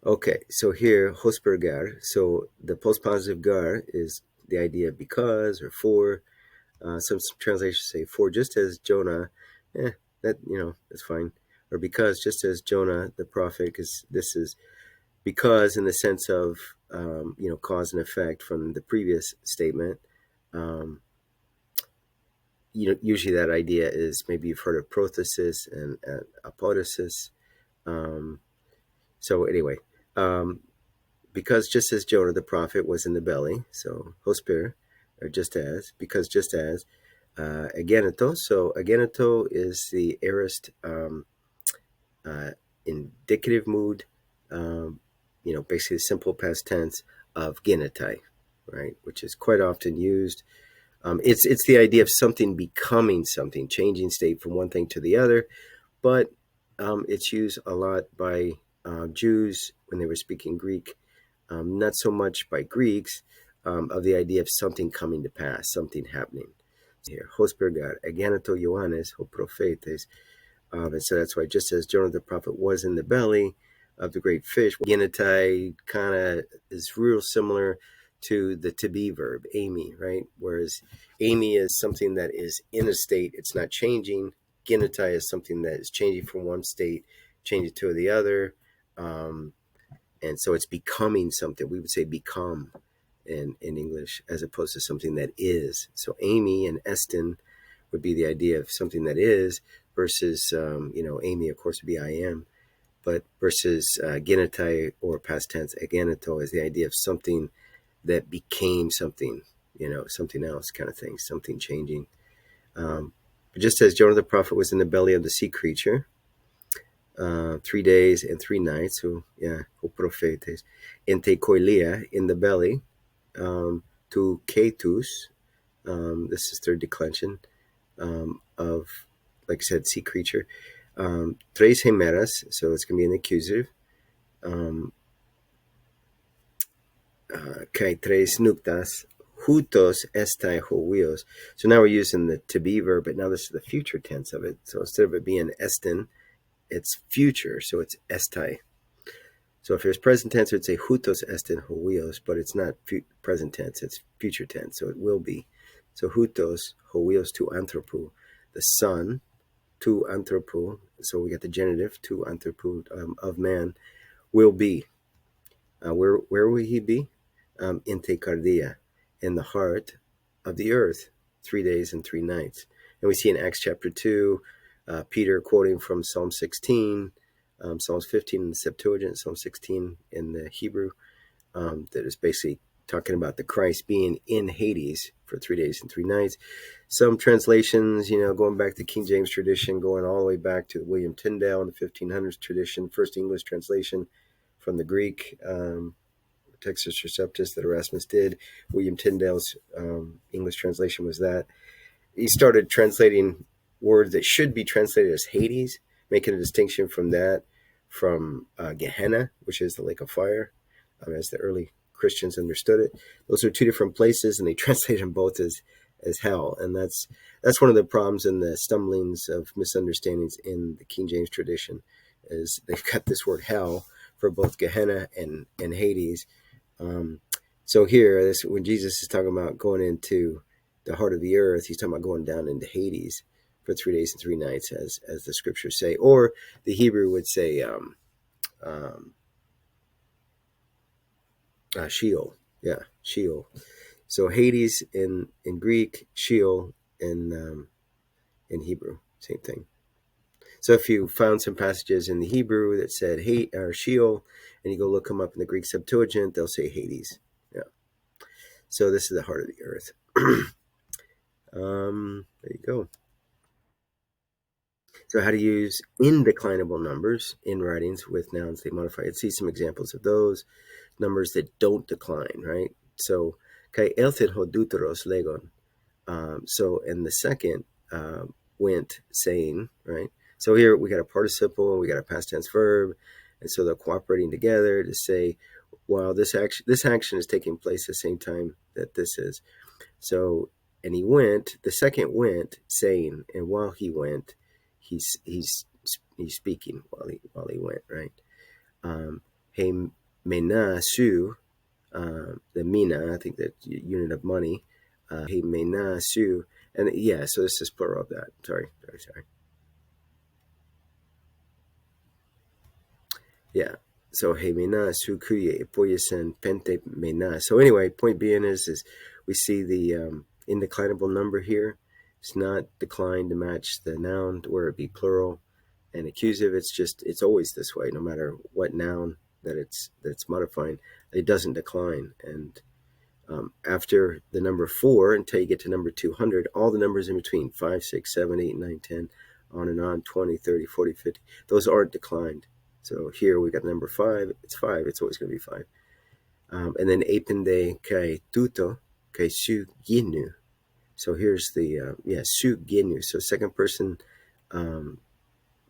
Okay, so here, hospergar. So the postpositive gar is the idea of because or for. Some translations say for just as Jonah, that, that's fine. Or because just as Jonah the prophet, because this is because in the sense of, cause and effect from the previous statement. Usually that idea is, maybe you've heard of prothesis and apodosis. So anyway, because just as Jonah the prophet was in the belly, so hosper, or just as, because just as, ageneto. So ageneto is the aorist indicative mood, basically the simple past tense of genetai, right, which is quite often used. It's the idea of something becoming something, changing state from one thing to the other, but it's used a lot by Jews when they were speaking Greek, not so much by Greeks, of the idea of something coming to pass, something happening. Here, hospergar, ageneto Ioannes, ho prophetes, and so that's why, just as Jonah the prophet was in the belly of the great fish, genetai kind of is real similar to the to be verb, ami, right? Whereas ami is something that is in a state, it's not changing. Genetai is something that is changing from one state, changing to the other. And so it's becoming something. We would say become in English, as opposed to something that is. So ami and estin would be the idea of something that is, versus, ami, of course, would be I am. But versus genetai, or past tense, ageneto, is the idea of something that became something, something else kind of thing, something changing. But just as Jonah the prophet was in the belly of the sea creature, 3 days and 3 nights, so yeah, o prophetes, ente koilia, in the belly, to ketus, this is third declension, of, like I said, sea creature. Tres hemeras, so it's going to be an accusative. Kai tres nuptas, hutos estai hoios. So now we're using the to be verb, but now this is the future tense of it. So instead of it being estin, it's future, so it's estai. So if it was present tense, it would say hutos estin hoios, but it's not present tense, it's future tense, so it will be. So hutos hoios tu anthropu, the son, tu anthropu, so we got the genitive, tu anthropu, of man, will be. Where will he be? In te cardia, in the heart of the earth, 3 days and 3 nights. And we see in Acts chapter 2, Peter quoting from Psalm 16, Psalms 15 in the Septuagint, Psalm 16 in the Hebrew, that is basically talking about the Christ being in Hades for 3 days and 3 nights. Some translations, going back to King James tradition, going all the way back to William Tyndale in the 1500s tradition, first English translation from the Greek, Textus Receptus, that Erasmus did. William Tyndale's English translation was that. He started translating words that should be translated as Hades, making a distinction from that, from Gehenna, which is the lake of fire, as the early Christians understood it. Those are 2 different places, and they translate them both as hell. And that's one of the problems and the stumblings of misunderstandings in the King James tradition, is they've got this word hell for both Gehenna and Hades. So here, when Jesus is talking about going into the heart of the earth, he's talking about going down into Hades for 3 days and 3 nights, as the scriptures say. Or the Hebrew would say Sheol. Yeah, Sheol. So Hades in Greek, Sheol in Hebrew, same thing. So if you found some passages in the Hebrew that said or Sheol, and you go look them up in the Greek Septuagint, they'll say Hades. Yeah. So this is the heart of the earth. There you go. So how to use indeclinable numbers in writings with nouns they modify. Let's see some examples of those. Numbers that don't decline, right? So, kai elthen ho deuteros legon. So, and the second went saying, right? So here we got a participle, we got a past tense verb, and so they're cooperating together to say, well, this action is taking place at the same time that this is. So and he went. The second went, saying, and while he went, he's speaking while he went, right? He mena su, the mina, I think that unit of money. He mena su, and yeah, so this is plural of that. Sorry. Yeah. So he mena su kuye poyesen pente mena. So anyway, point being is we see the indeclinable number here. It's not declined to match the noun, where it be plural and accusative. It's always this way, no matter what noun that it's modifying. It doesn't decline. And after the number 4, until you get to number 200, all the numbers in between, 5, 6, 7, 8, 9, 10, on and on, 20, 30, 40, 50, those aren't declined. So here we got number 5. It's 5. It's always going to be 5. And then epende kai tuto kai su ginu. So here's the su ginu. So second person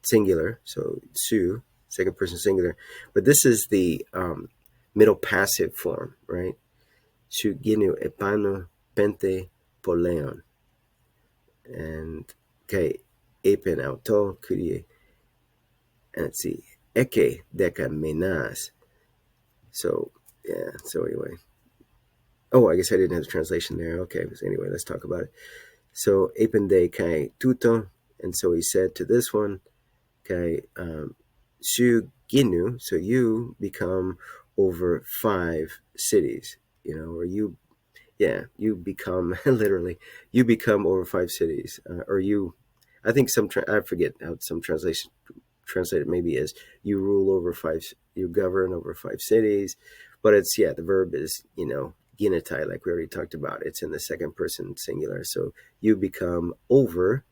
singular. So su, second person singular. But this is the middle passive form, right? Su ginu epano pente poleon. And kai epen auto kurie. And let's see. Eke deca menas. So, yeah, so anyway. Oh, I guess I didn't have the translation there. Okay, so anyway, let's talk about it. So, epende kai tuto. And so he said to this one, kai su ginu, so you become over 5 cities, or you become, literally, you become over 5 cities. Or you, I think I forget how some translate it maybe as you govern over 5 cities, but it's, the verb is, genitai, like we already talked about. It's in the second person singular. So you become over,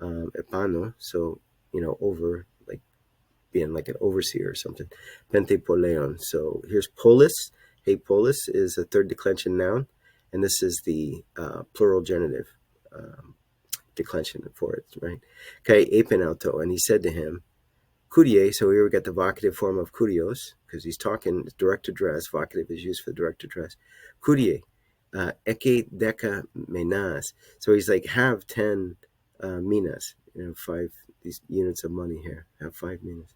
epano, so, over, like being like an overseer or something. Pente poleon. So here's polis. Hey, polis is a third declension noun, and this is the plural genitive declension for it, right? Kai epen auto, and he said to him, Kurie, so here we got the vocative form of kurios, because he's talking direct address. Vocative is used for direct address. Kurie, eke deca menas. So he's like, have 10 minas, 5, these units of money here. Have 5 minas.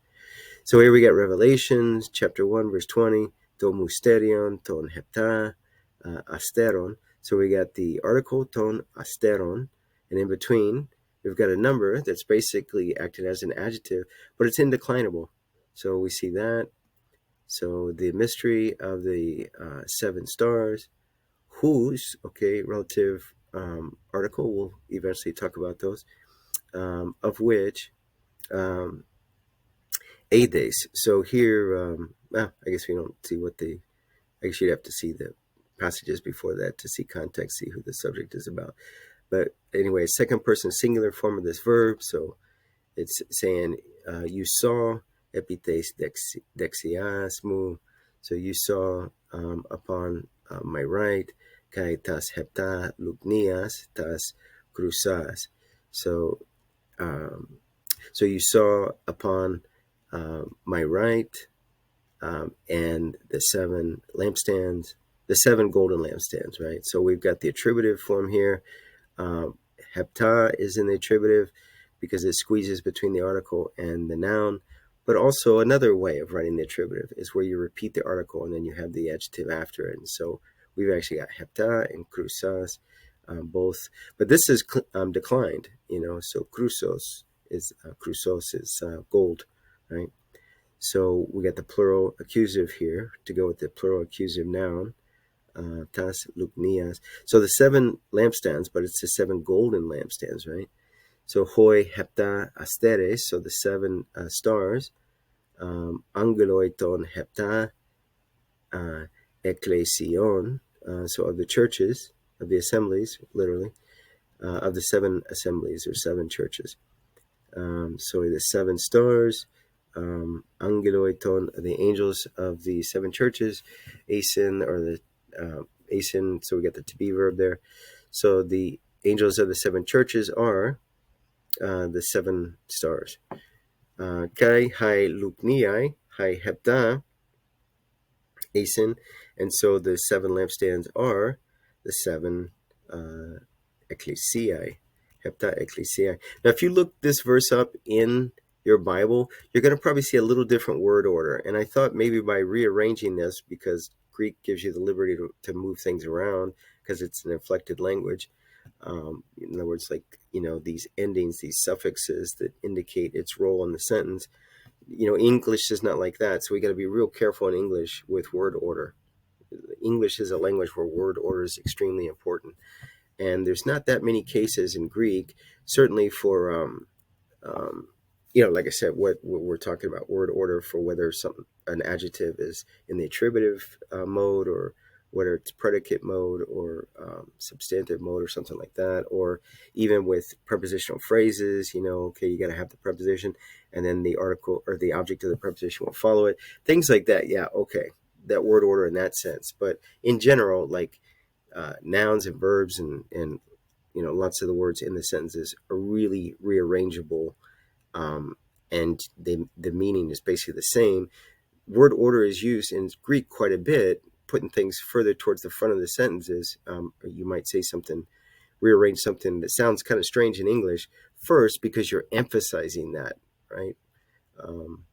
So here we got Revelations, chapter 1, verse 20, ton musterion, ton hepta, asteron. So we got the article, ton asteron, and in between, we've got a number that's basically acted as an adjective, but it's indeclinable. So we see that. So the mystery of the 7 stars, whose, relative article, we'll eventually talk about those, of which Ades. So here, I guess we don't see I guess you'd have to see the passages before that to see context, see who the subject is about. But anyway, second person singular form of this verb. So it's saying, you saw, epites dexias mu. So you saw upon my right, kai tas hepta luknias tas crusas. So you saw upon my right and the 7 lampstands, the 7 golden lampstands, right? So we've got the attributive form here. Hepta is in the attributive because it squeezes between the article and the noun. But also another way of writing the attributive is where you repeat the article and then you have the adjective after it. And so we've actually got hepta and crusas, both. But this is declined, so crusos is gold, right? So we got the plural accusative here to go with the plural accusative noun. Tas luknias. So the 7 lampstands, but it's the 7 golden lampstands, right? So hoi hepta asteres, so the 7 stars. Angeloi ton hepta ecclesion, so of the churches, of the assemblies, literally, of the 7 assemblies or 7 churches. So the 7 stars, angeloi ton, the angels of the 7 churches, asin, or the asin, so we got the to be verb there. So the angels of the 7 churches are the 7 stars. Kai hai lukniai, hai hepta, asin, and so the 7 lampstands are the 7 ecclesiae. Hepta ecclesiae. Now, if you look this verse up in your Bible, you're going to probably see a little different word order. And I thought maybe by rearranging this, because Greek gives you the liberty to move things around because it's an inflected language. In other words, like, these endings, these suffixes that indicate its role in the sentence. English is not like that. So we got to be real careful in English with word order. English is a language where word order is extremely important. And there's not that many cases in Greek, certainly for, like I said, what we're talking about, word order for whether an adjective is in the attributive mode, or whether it's predicate mode, or substantive mode, or something like that. Or even with prepositional phrases, okay, you got to have the preposition, and then the article or the object of the preposition will follow it. Things like that. Yeah, okay, that word order in that sense. But in general, like nouns and verbs and lots of the words in the sentences are really rearrangeable, and the meaning is basically the same. Word order is used in Greek quite a bit, putting things further towards the front of the sentences. You might say rearrange something that sounds kind of strange in English first because you're emphasizing that, right?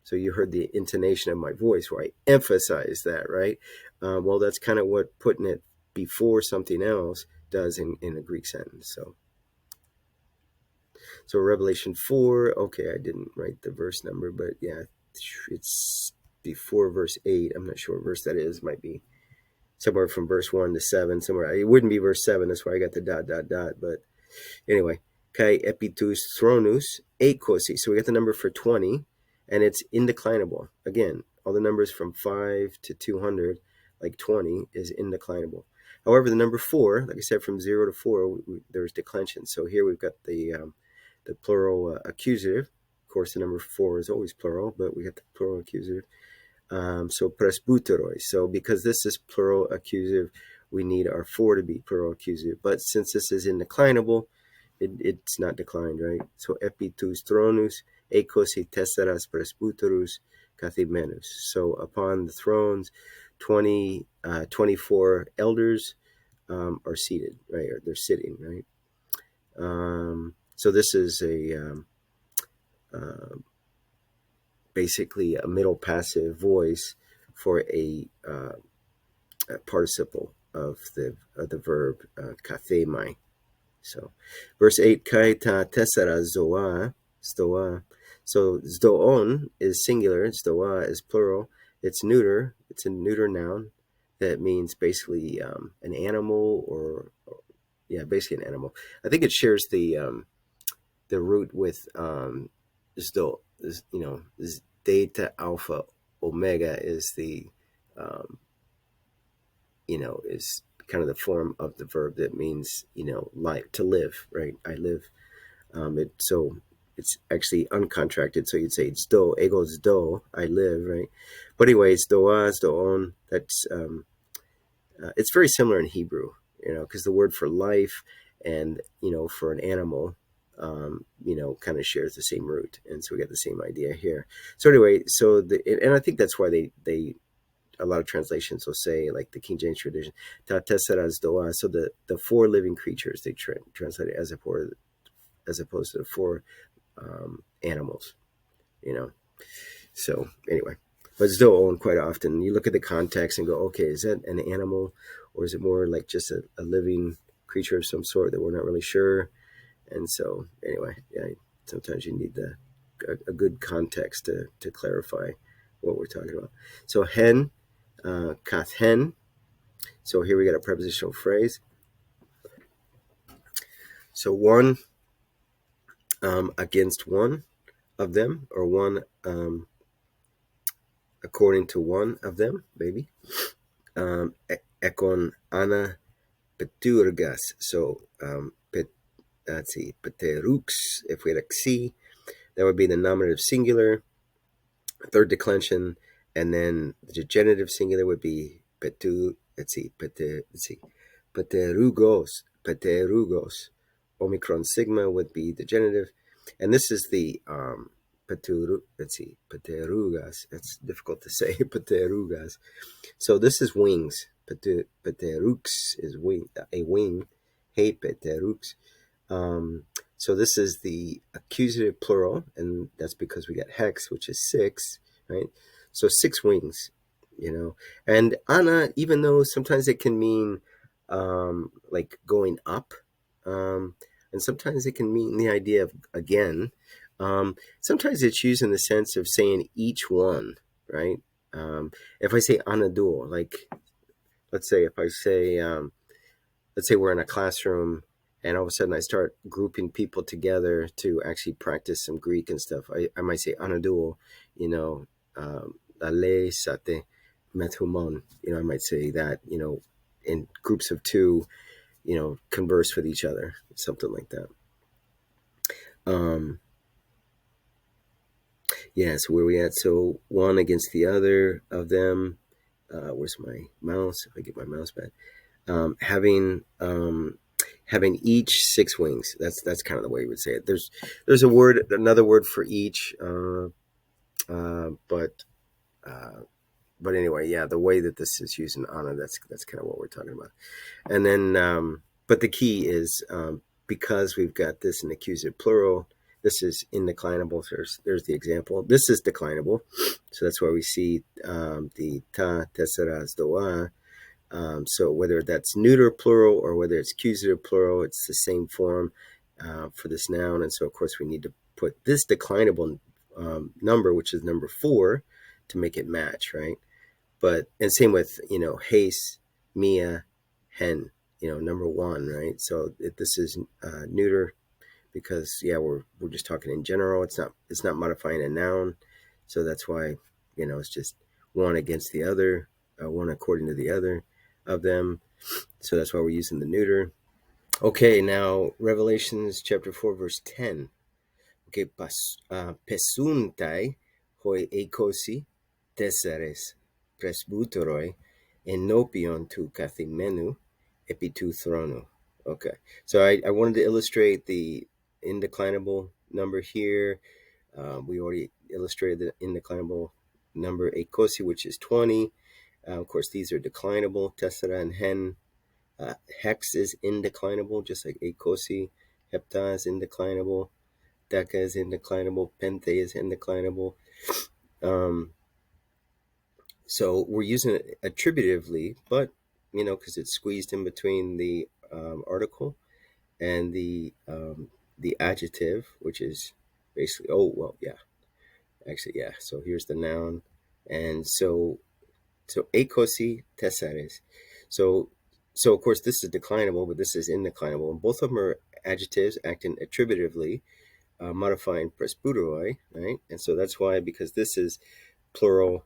So you heard the intonation of my voice where I emphasize that, right? Well, that's kind of what putting it before something else does in a Greek sentence. So Revelation 4, okay, I didn't write the verse number, but yeah, it's before verse 8. I'm not sure what verse that is. Might be somewhere from verse 1 to 7, somewhere. It wouldn't be verse 7, that's why I got the ... But anyway, kai epitus thronus ekosi. So we got the number for 20, and it's indeclinable. Again, all the numbers from 5 to 200, like 20, is indeclinable. However, the number 4, like I said, from 0 to 4, there's declension. So here we've got the plural accusative. Of course, the number 4 is always plural, but we got the plural accusative. So presbyteroi. So because this is plural accusative, we need our 4 to be plural accusative. But since this is indeclinable, it's not declined, right? So epitus thronus ekosi tesseras presbyterus kathimenus. So upon the thrones, 24 elders are seated, right? Or they're sitting, right? So this is basically a middle passive voice for a participle of the verb kathemai. So verse 8, kai ta tessera zoa, stoa. So zdoon is singular, stoa is plural. It's neuter. It's a neuter noun that means basically an animal, or basically an animal. I think it shares the root with zdo. Theta, alpha, omega is the is kind of the form of the verb that means life, to live, right? I live. So it's actually uncontracted, so you'd say it's do, ego is do, I live, right? But anyways, doa, doon, that's it's very similar in Hebrew, because the word for life and for an animal kind of shares the same root, and so we get the same idea here. So anyway, and I think that's why they a lot of translations will say, like the King James tradition, ta tesseras doa. So the 4 living creatures, they translate it as opposed to the 4 animals, So anyway, but it's still owned quite often. You look at the context and go, okay, is that an animal, or is it more like just a living creature of some sort that we're not really sure? And so anyway, sometimes you need a good context to clarify what we're talking about. So hen, kath hen. So here we got a prepositional phrase. So one against one of them, or one according to one of them, maybe. Ekon ana peturgas. So let's see, peterux. If we had a xi, that would be the nominative singular, third declension, and then the genitive singular would be petu. Peterugos. Omicron sigma would be the genitive, and this is the peterugas. That's difficult to say. Peterugas. So this is wings. Peterux is a wing, hepeterux. So this is the accusative plural, and that's because we got hex, which is 6, right? So 6 wings, And ana, even though sometimes it can mean like going up, and sometimes it can mean the idea of again. Sometimes it's used in the sense of saying each one, right? If I say anadul, like let's say if I say let's say we're in a classroom and all of a sudden I start grouping people together to actually practice some Greek and stuff. I might say anadul, ale sate methumon. I might say that, in groups of 2, converse with each other, something like that. Yeah, so where we at? So one against the other of them. Where's my mouse? If I get my mouse back. Having each 6 wings. That's kind of the way we would say it. There's another word for each, but anyway, yeah, the way that this is used in ana, that's kind of what we're talking about. And then, but the key is because we've got this in accusative plural. This is indeclinable. So there's the example. This is declinable, so that's why we see the ta tesseras doa. So whether that's neuter plural or whether it's accusative plural, it's the same form for this noun. And so, of course, we need to put this declinable number, which is number 4, to make it match, right? And same with, haste, mia, hen, number 1, right? So this is neuter because, yeah, we're just talking in general. It's not modifying a noun. So that's why, it's just one against the other, one according to the other of them. So that's why we're using the neuter. Okay, now Revelations chapter 4, verse 10. Okay, pesuntai hoi ekosi tesseres presbyteroi enopion tu kathimenu epitu throno. Okay, so I wanted to illustrate the indeclinable number here. We already illustrated the indeclinable number ekosi, which is 20. Of course, these are declinable, tessera and hen. Hex is indeclinable, just like ekosi. Hepta is indeclinable. Deca is indeclinable. Pente is indeclinable. So we're using it attributively, but, because it's squeezed in between the article and the adjective, which is basically, actually, yeah. So here's the noun. And so ekosi tesseres. So of course this is declinable, but this is indeclinable, and both of them are adjectives acting attributively, modifying presbyteroi, right? And so that's why, because this is plural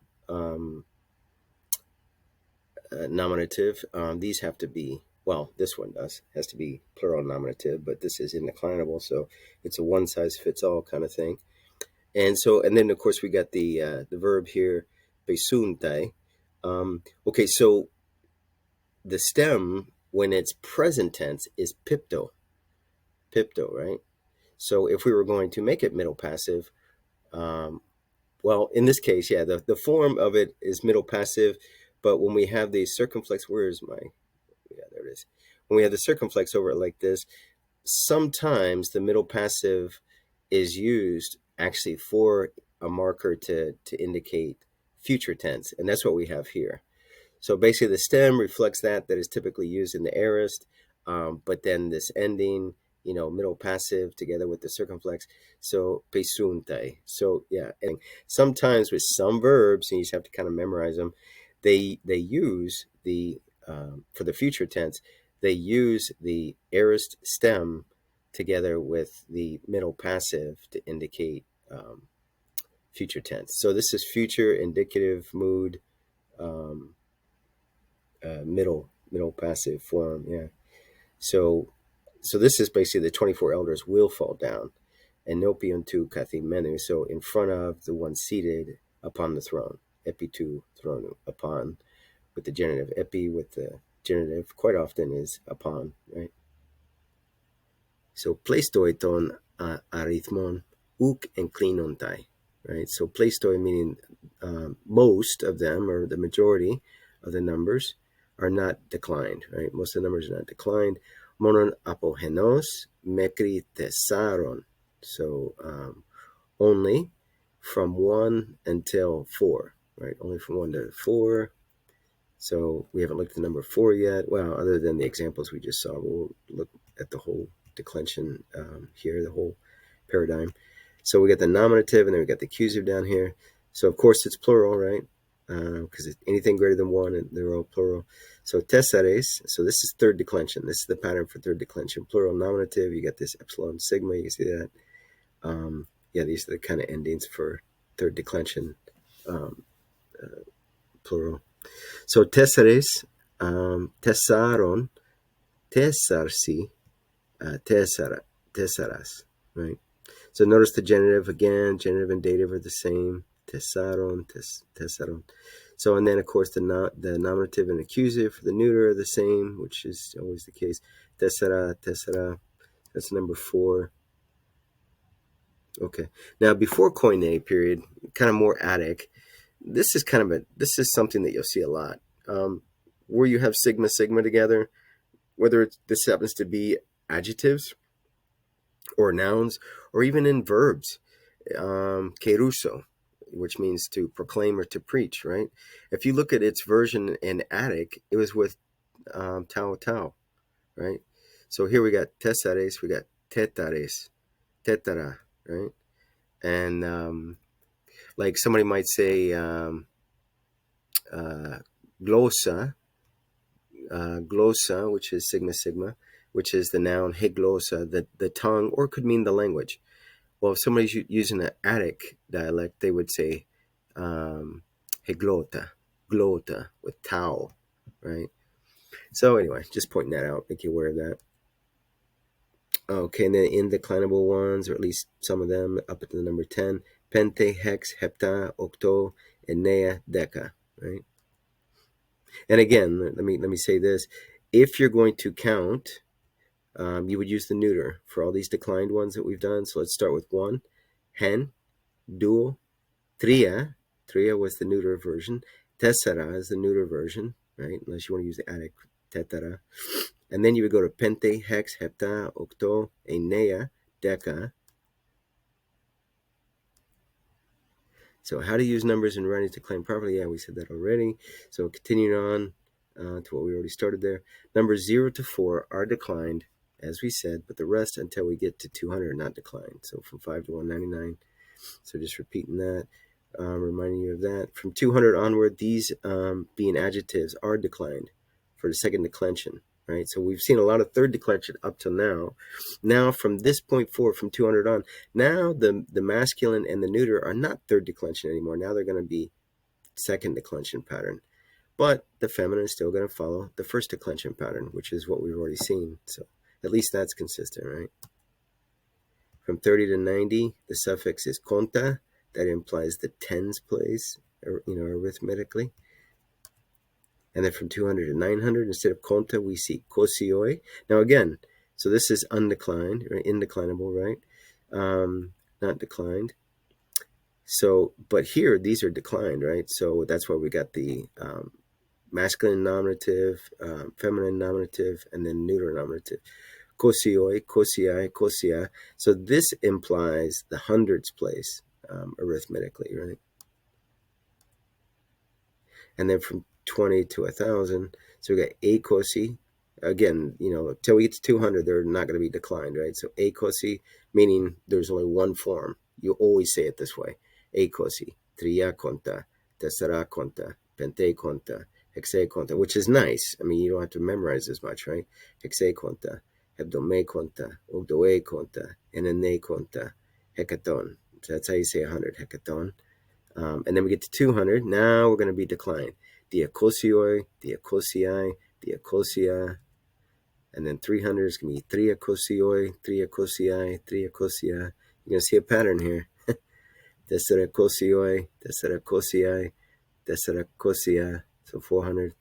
nominative, these have to be, well, this one has to be plural nominative, but this is indeclinable, so it's a one size fits all kind of thing. And then of course we got the verb here, besuntai. Okay, so the stem, when it's present tense, is pipto, right? So if we were going to make it middle passive, well, in this case, yeah, the form of it is middle passive, but when we have the circumflex, there it is. When we have the circumflex over it like this, sometimes the middle passive is used actually for a marker to indicate future tense, and that's what we have here. So basically the stem reflects that is typically used in the aorist, but then this ending, middle passive together with the circumflex. So pesunte. So yeah, and sometimes with some verbs, and you just have to kind of memorize them, they use the, for the future tense, they use the aorist stem together with the middle passive to indicate future tense. So this is future indicative mood, middle passive form. Yeah. So this is basically the 24 elders will fall down, and nopion tu kathimenu. So in front of the one seated upon the throne, epi tu thronu, upon, with the genitive. Epi with the genitive quite often is upon, right? So pleistoi ton arithmon uk enklinontai, right? So pleistoi meaning most of them, or the majority of the numbers, are not declined, right? Most of the numbers are not declined. Monon apogenos mekri thesaron. So only from 1 until 4, right? Only from 1 to 4. So we haven't looked at the number 4 yet. Well, other than the examples we just saw, we'll look at the whole declension here, the whole paradigm. So we got the nominative, and then we got the accusative down here. So of course it's plural, right? Because anything greater than 1, and they're all plural. So thesares, so this is third declension. This is the pattern for third declension. Plural nominative, you got this epsilon sigma, you can see that. Yeah, these are the kind of endings for third declension, plural. So thesares, thesaron, thesarsi, thesaras, right? So notice the genitive again, genitive and dative are the same. Thesaron, thesaron. So, and then of course the nominative and accusative for the neuter are the same, which is always the case. Thesara, thesara. That's number 4. Okay. Now before Koine period, kind of more Attic. This is something that you'll see a lot, where you have sigma sigma together, whether this happens to be adjectives or nouns, or even in verbs, keruso, which means to proclaim or to preach, right? If you look at its version in Attic, it was with tau tau, right? So here we got tesares, we got tetares, tetara, right? And like somebody might say glossa, glossa, which is sigma sigma, which is the noun heglossa, the tongue, or it could mean the language. Well, if somebody's using an Attic dialect, they would say heglota, glota with tau, right? So anyway, just pointing that out, make you aware of that. Okay, and then indeclinable ones, or at least some of them, up at the number 10, pente, hex, hepta, octo, enea, deca, right? And again, let me say this: if you're going to count, you would use the neuter for all these declined ones that we've done. So let's start with 1, hen, duo, tria. Tria was the neuter version. Tessera is the neuter version, right? Unless you want to use the Attic tetera. And then you would go to pente, hex, hepta, octo, enea, deca. So how to use numbers in writing to claim properly? Yeah, we said that already. So continuing on to what we already started there. Numbers 0 to 4 are declined, as we said, but the rest until we get to 200 are not declined. So from 5 to 199. So just repeating that, reminding you of that. From 200 onward, these being adjectives are declined for the second declension, right? So we've seen a lot of third declension up till now. Now from this point forward, from 200 on, now the masculine and the neuter are not third declension anymore. Now they're going to be second declension pattern. But the feminine is still going to follow the first declension pattern, which is what we've already seen. So at least that's consistent, right? From 30 to 90, the suffix is conta. That implies the tens place, arithmetically. And then from 200 to 900, instead of conta, we see kosioi. Now again, so this is undeclined, or indeclinable, right? Not declined. So, but here, these are declined, right? So that's why we got the masculine nominative, feminine nominative, and then neuter nominative. Kosioi, kosiai, kosia. So this implies the hundreds place arithmetically, right? And then from 20 to 1,000, so we got a kosi. Again, till we get to 200, they're not going to be declined, right? So a kosi, meaning there's only one form. You always say it this way: a kosi, tria conta, tessera conta, pente conta, hexe conta, which is nice. I mean, you don't have to memorize as much, right? Hexe conta, hebdome conta, ogdoe conta, enene conta, hecaton. So that's how you say 100, hecaton. And then we get to 200. Now we're going to be declined. Diakosioi, diakosiai, diakosia. And then 300 is going to be triakosioi, triakosiai, triakosia. You're going to see a pattern here. Deserakosioi, deserakosiai, deserakosia. So 400.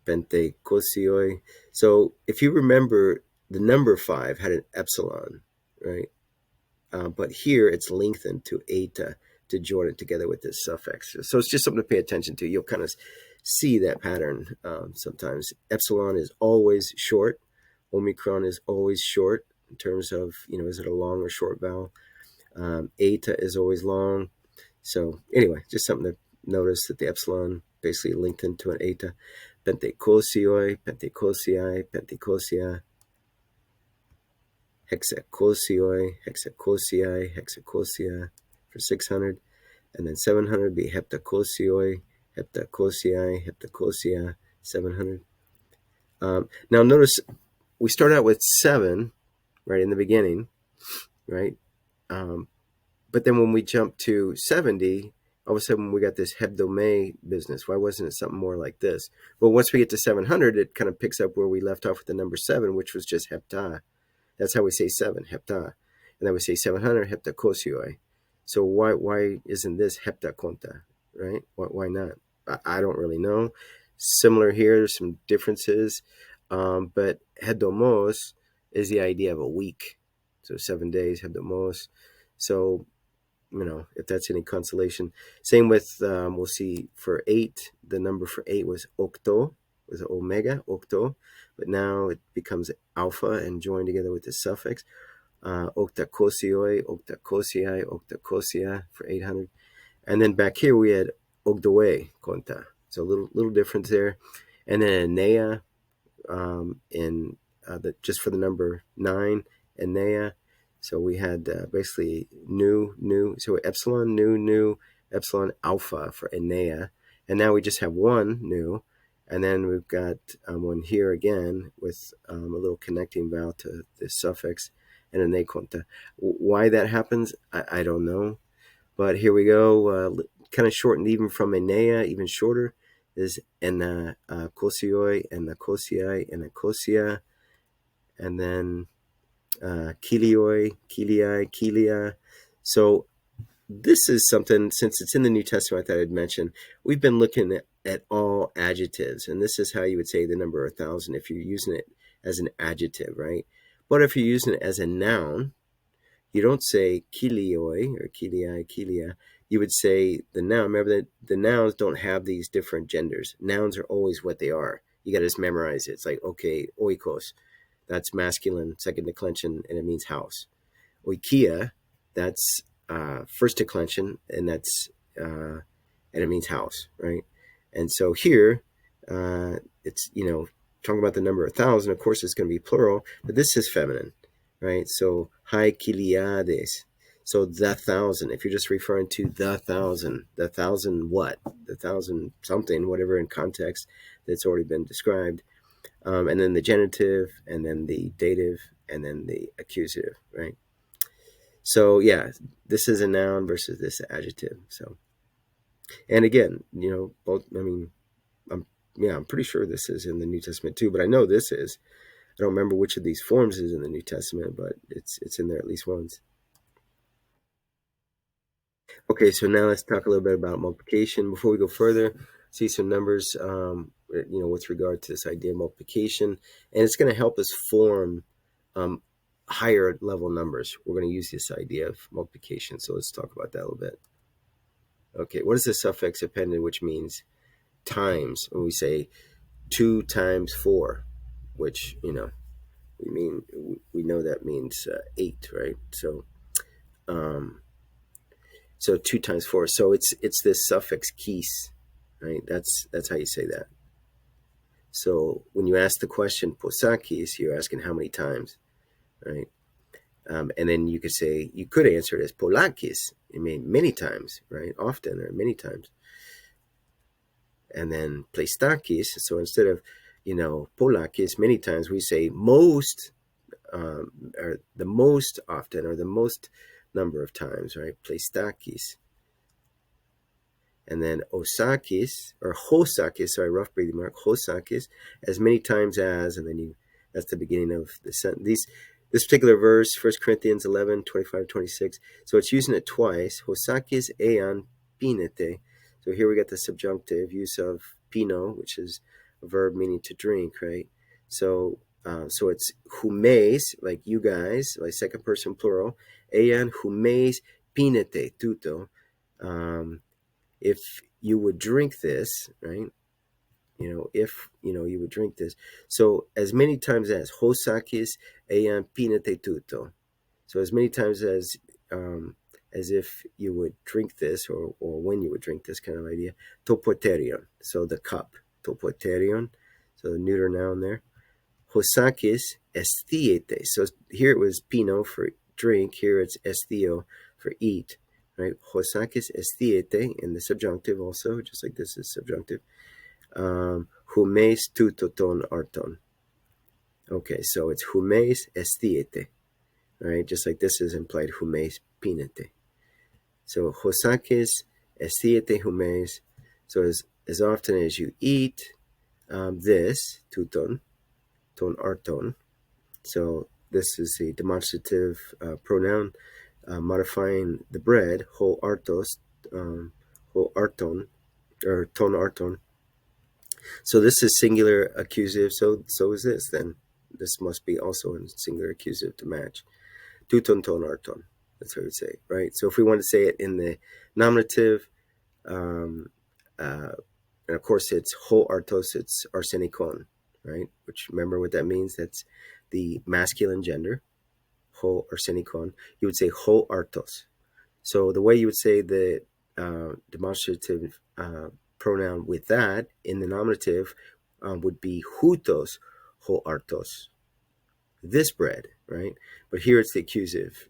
Pentekosioi. So if you remember, the number 5 had an epsilon, right? But here it's lengthened to eta to join it together with this suffix. So it's just something to pay attention to. You'll kind of see that pattern sometimes. Epsilon is always short, Omicron is always short in terms of, is it a long or short vowel? Eta is always long. So anyway, just something to notice, that the epsilon basically linked into an eta. Pentekosioi, pentekosiai, pentekosia, hexakosioi, hexakosiai, hexakosia for 600. And then 700 would be heptakosioi, heptakosiai, heptakosia, 700. Now notice we start out with 7 right in the beginning, right? But then when we jump to 70, all of a sudden we got this hebdomade business. Why wasn't it something more like this? Well, once we get to 700, it kind of picks up where we left off with the number 7, which was just hepta. That's how we say 7, hepta. And then we say 700, heptakosioi. So why isn't this heptakonta, right? Why not? I don't really know. Similar here, there's some differences. But hedomos is the idea of a week. So 7 days, hedomos. So, if that's any consolation. Same with, we'll see for 8, the number for 8 was octo, was omega, octo. But now it becomes alpha and joined together with the suffix. Octakosioi, octakosiai, octakosia for 800. And then back here we had ogdoe konta. So a little difference there. And then enea, just for the number 9, enea. So we had basically new. So epsilon, new, epsilon, alpha for enea. And now we just have one new. And then we've got one here again with a little connecting vowel to the suffix and an konta. Why that happens, I don't know. But here we go. Kind of shortened even from enea, even shorter, is kosioi, and kosiai, and kosia. And then kilioi, kiliai, kilia. So this is something, since it's in the New Testament, I thought I'd mention. We've been looking at all adjectives, and this is how you would say the number 1,000 if you're using it as an adjective, right? But if you're using it as a noun, you don't say kilioi or kiliai, kilia. You would say the noun. Remember that the nouns don't have these different genders. Nouns are always what they are. You got to just memorize it. It's like, okay, oikos, that's masculine, second declension, and it means house. Oikia, that's first declension, and that's and it means house, right? And so here, it's talking about the number 1,000. Of course, it's going to be plural, but this is feminine, right? So hai kiliades. So the 1,000. If you're just referring to the 1,000, the 1,000 what? The 1,000 something, whatever in context that's already been described. And then the genitive, and then the dative, and then the accusative, right? So yeah, this is a noun versus this adjective. So, and again, both. I mean, I'm pretty sure this is in the New Testament too, but I know this is. I don't remember which of these forms is in the New Testament, but it's in there at least once. Okay, so now let's talk a little bit about multiplication. Before we go further, see some numbers, with regard to this idea of multiplication, and it's going to help us form higher level numbers. We're going to use this idea of multiplication, so let's talk about that a little bit. Okay, what is the suffix appended, which means times? When we say 2 times 4, which we know that means 8, right? So 2 times 4. So it's this suffix kis, right? That's how you say that. So when you ask the question posakis, you're asking how many times, right? And then you could answer it as polakis. It mean many times, right? Often or many times. And then pleistakis. So instead of polakis, many times we say most, or the most often, or the most number of times, right? Pleistakis. And then osakis, or hosakis, sorry, rough breathing mark, hosakis, as many times as, and then that's the beginning of the sentence. This particular verse, 1 Corinthians 11, 25, 26, so it's using it twice, hosakis ean pinete. So here we got the subjunctive use of pino, which is a verb meaning to drink, right? So it's humes, like you guys, like second person plural, ean humes pinete tuto. If you would drink this, right? if you would drink this. So as many times as ean pinete tutto. So as many times as if you would drink this, or when you would drink this kind of idea. Topoterion. So the cup. Topoterion. So the neuter noun there. Hosakis esthiete. So here it was pino for drink. Here it's esthio for eat. Right? Hosakis esthiete in the subjunctive also, just like this is subjunctive. Humes tutoton arton. Okay, so it's humes esthiete. Right? Just like this is implied humes pinete. So hosakis esthiete humes. So as often as you eat this, tuton, ton arton. So this is a demonstrative pronoun modifying the bread, ho artos, ho arton, or ton arton. So this is singular accusative. So is this then. This must be also in singular accusative to match. Tuton ton arton. That's what I would say, right? So if we want to say it in the nominative, and of course it's ho artos, it's arsenikon, right? Which, remember what that means? That's the masculine gender, ho arsenikon. You would say ho artos. So the way you would say the demonstrative pronoun with that in the nominative would be hutos ho artos. This bread, right? But here it's the accusative.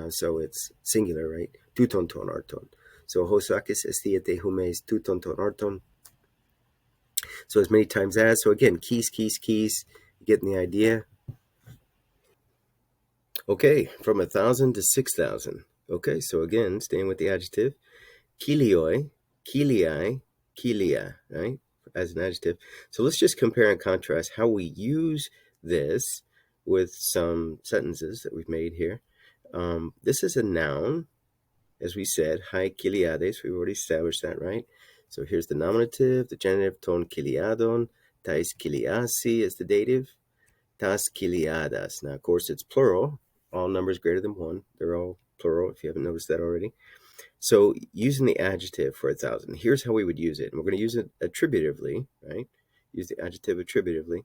So it's singular, right? Tuton ton arton. So hosakis esthiete humes tuton ton arton. So as many times as. So again, keys. Getting the idea? Okay, from 1,000 to 6,000. Okay, so again, staying with the adjective. Kilioi, kilii, kilia, right? As an adjective. So let's just compare and contrast how we use this with some sentences that we've made here. This is a noun, as we said, hai kiliades. We've already established that, right? So here's the nominative, the genitive, ton kiliadon, tais kiliasi is the dative, tas kiliadas. Now, of course, it's plural. All numbers greater than 1. They're all plural, if you haven't noticed that already. So using the adjective for 1,000, here's how we would use it. And we're going to use it attributively, right? Use the adjective attributively.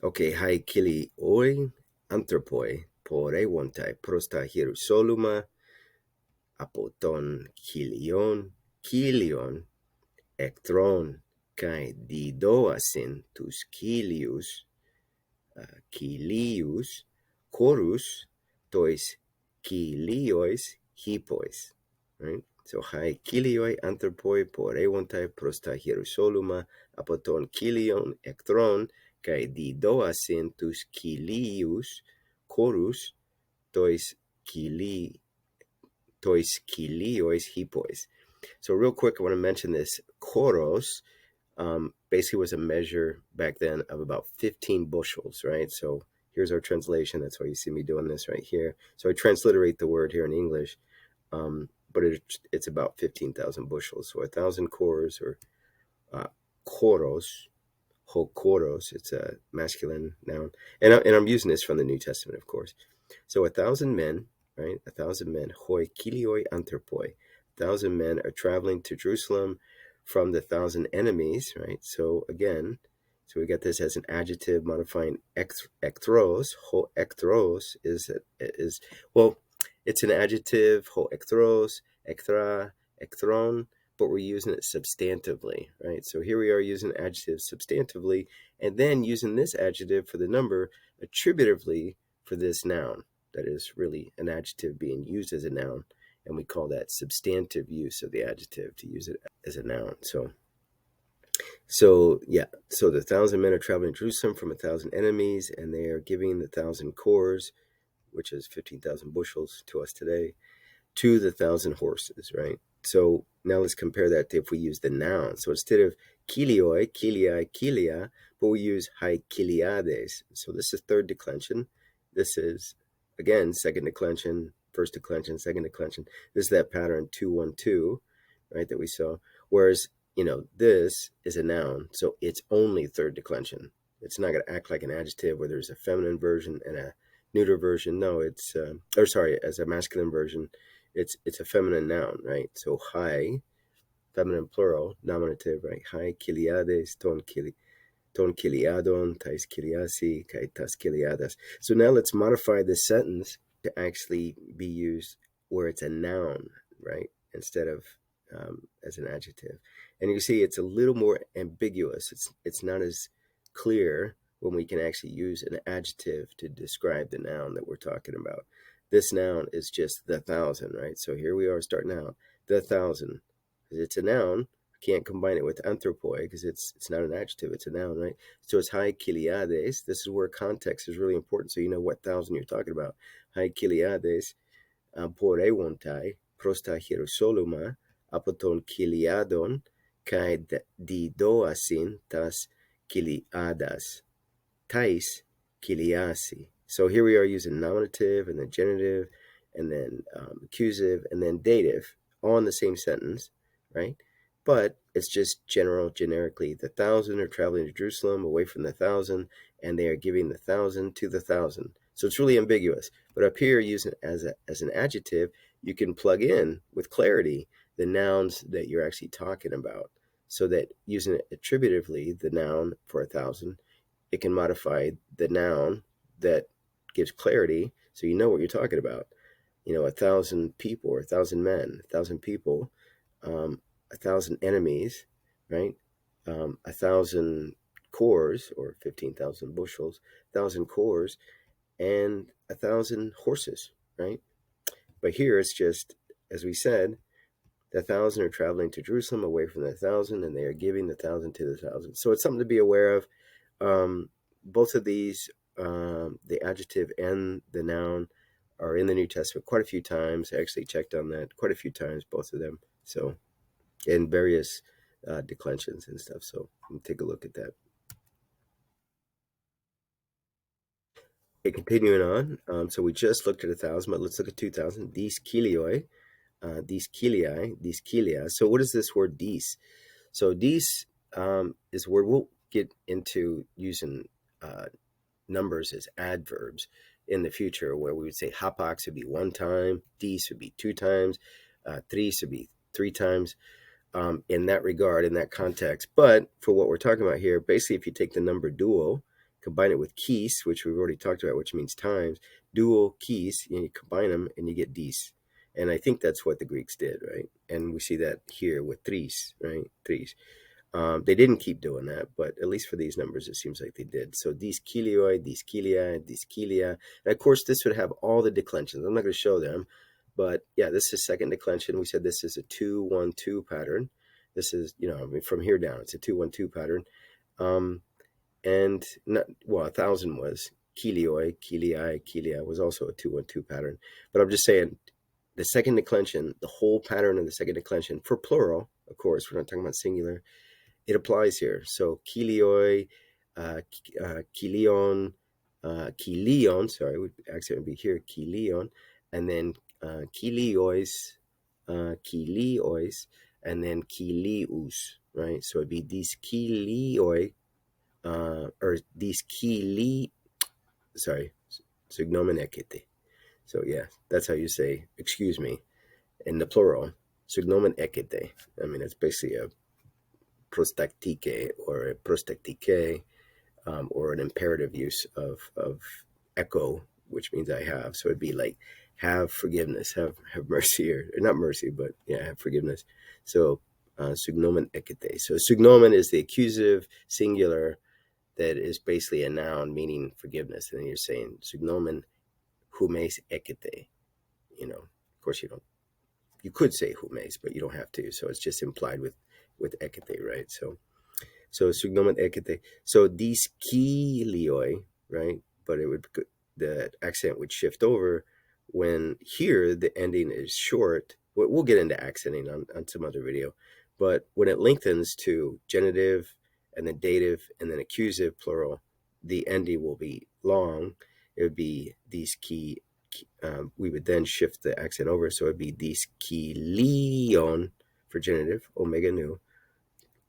Okay, hai kili oi anthropoi pore wontai prosta hierusoluma apoton kilion ektron kai didoasin tus kilius chorus tois kiliois hippois, right? So hai kilioi anthropoi por eontai prosta hierusoluma apoton kilion ektron kai didoasin tus kilius chorus tois kiliois hippois. So real quick, I want to mention this. Choros basically was a measure back then of about 15 bushels, right? So here's our translation. That's why you see me doing this right here. So I transliterate the word here in English, but it's about 15,000 bushels. So 1,000 cores, or choros, choros, it's a masculine noun. And I'm using this from the New Testament, of course. So 1,000 men, right? 1,000 men, hoi kilioi anthropoi. 1,000 men are traveling to Jerusalem from the 1,000 enemies, right? So again, so we get this as an adjective modifying ektros. Ho ektros is well, it's an adjective, ho ektros, ektra, ektron, but we're using it substantively, right? So here we are using adjective substantively, and then using this adjective for the number attributively for this noun. That is really an adjective being used as a noun, and we call that substantive use of the adjective, to use it as a noun. So the 1,000 men are traveling to Jerusalem from 1,000 enemies, and they are giving the 1,000 cores, which is 15,000 bushels to us today, to the 1,000 horses, right? So now let's compare that to if we use the noun. So instead of kilioi, kilii, kilia, but we use hai kiliades. So this is third declension. This is, again, second declension, first declension, second declension. This is that pattern 2-1-2, right, that we saw. Whereas, this is a noun, so it's only third declension. It's not going to act like an adjective where there's a feminine version and a neuter version. No, it's, as a masculine version, it's a feminine noun, right? So hai feminine plural, nominative, right? Hai kiliades, ton kiliadon, tais kiliasi, kai tas kiliadas. So now let's modify this sentence to actually be used where it's a noun, right? Instead of as an adjective. And you see it's a little more ambiguous. It's not as clear when we can actually use an adjective to describe the noun that we're talking about. This noun is just the thousand, right? So here we are starting out, the thousand. Because it's a noun, can't combine it with anthropoi because it's not an adjective, it's a noun, right? So it's hai kiliades. This is where context is really important, so you know what thousand you're talking about. Hai kiliades porewontai prosta hierosoluma apoton kiliadon kai didoasin tas kiliadas tais kiliasi. So here we are using nominative and then genitive and then accusative and then dative all in the same sentence, right? But it's just generically. The thousand are traveling to Jerusalem away from the thousand, and they are giving the thousand to the thousand. So it's really ambiguous. But up here, using it as an adjective, you can plug in with clarity the nouns that you're actually talking about. So that using it attributively, the noun for a thousand, it can modify the noun that gives clarity so you know what you're talking about. You know, 1,000 people or 1,000 men, 1,000 people, 1,000 enemies, right? 1,000 cores or 15,000 bushels, 1,000 cores, and 1,000 horses, right? But here it's just, as we said, the 1,000 are traveling to Jerusalem away from the 1,000, and they are giving the 1,000 to the 1,000. So it's something to be aware of. Both of these, the adjective and the noun, are in the New Testament quite a few times. I actually checked on that quite a few times, both of them. So, in various declensions and stuff. So, take a look at that. Okay, continuing on. So we just looked at 1,000, but let's look at 2,000. These kilioi, these kilii, these kilia. So what is this word dis? So dis is where we'll get into using numbers as adverbs in the future, where we would say hapax would be one time, dis would be two times, tris would be three times. In that regard, in that context. But for what we're talking about here, basically, if you take the number duo, combine it with kis, which we've already talked about, which means times, duo, kis, and you combine them and you get dis. And I think that's what the Greeks did, right? And we see that here with tris, right? Tris. They didn't keep doing that, but at least for these numbers, it seems like they did. So these kilioi, these kilia, these kilia. And of course, this would have all the declensions. I'm not going to show them, but yeah, this is second declension. We said this is a 2-1-2 pattern. This is, from here down, it's a 2-1-2 pattern. And not, 1,000 was kilioi, kilii, kilia was also a 2-1-2 pattern. But I'm just saying, the second declension, the whole pattern of the second declension, for plural, of course, we're not talking about singular, it applies here. So kilioi, kilion, sorry, accent would be here, kilion, and then kiliois, and then kilius, right? So it'd be these kilioi, or these signomen ekete. So yeah, that's how you say, excuse me, in the plural, signomen ekete. I mean, it's basically a prostaktike or a prostaktike, or an imperative use of echo, which means I have. So it'd be like, have forgiveness, have mercy, or not mercy, but yeah, have forgiveness. So signomen ekete. So signomen is the accusative singular that is basically a noun meaning forgiveness. And then you're saying signomen humes ekete. Of course you could say humes, but you don't have to. So it's just implied with ekete, right? So signomen ekete. So these kilioi, right? But the accent would shift over when here the ending is short. We'll get into accenting on some other video, but when it lengthens to genitive and then dative and then accusative plural, the ending will be long. It would be these we would then shift the accent over, so it'd be these kilion for genitive, omega nu,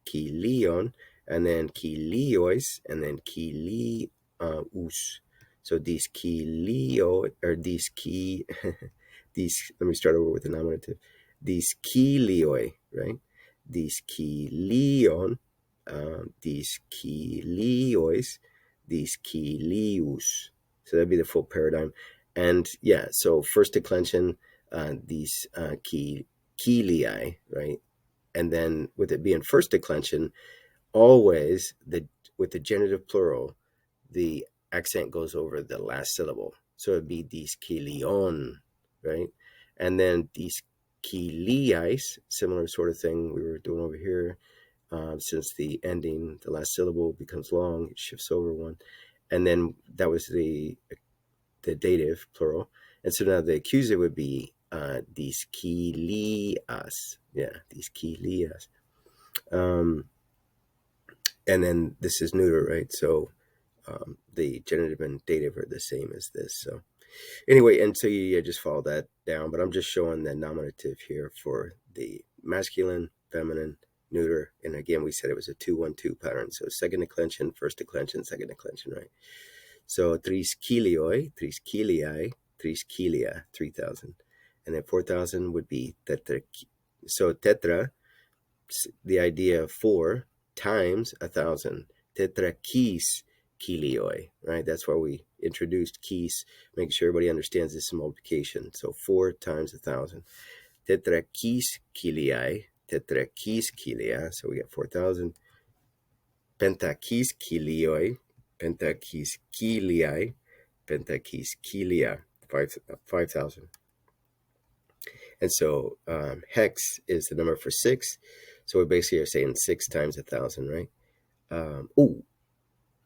kilion, and then kiliois, and then kilius. So these kilio, or these these, let me start over with the nominative. These kilioi, right? discilion, disciliois, discilius. So that'd be the full paradigm. And yeah, so first declension, these kilii, right? And then with it being first declension, always with the genitive plural, the accent goes over the last syllable. So it'd be discilion, right? And then disciliais, similar sort of thing we were doing over here. Since the ending, the last syllable becomes long, it shifts over one. And then that was the dative plural. And so now the accusative would be discilias. Yeah, discilias. And then this is neuter, right? So the genitive and dative are the same as this. So anyway, and so you just follow that down, but I'm just showing the nominative here for the masculine, feminine, neuter. And again, we said it was a 2-1-2 pattern. So second declension, first declension, second declension, right? So tris kilioi, tris kilii, tris kilia, 3,000. And then 4,000 would be tetra. So tetra, the idea of 4 times 1,000. Tetra kis kilioi, right? That's why we introduced kis, making sure everybody understands this multiplication. So 4 times 1,000. Tetra kis kilii, tetra kis kilia. So we got 4,000. Pentakis kilioi, pentakis kilii, pentakis kilia, 5,000. And so hex is the number for 6. So we basically are saying 6 times 1,000, right? Oh,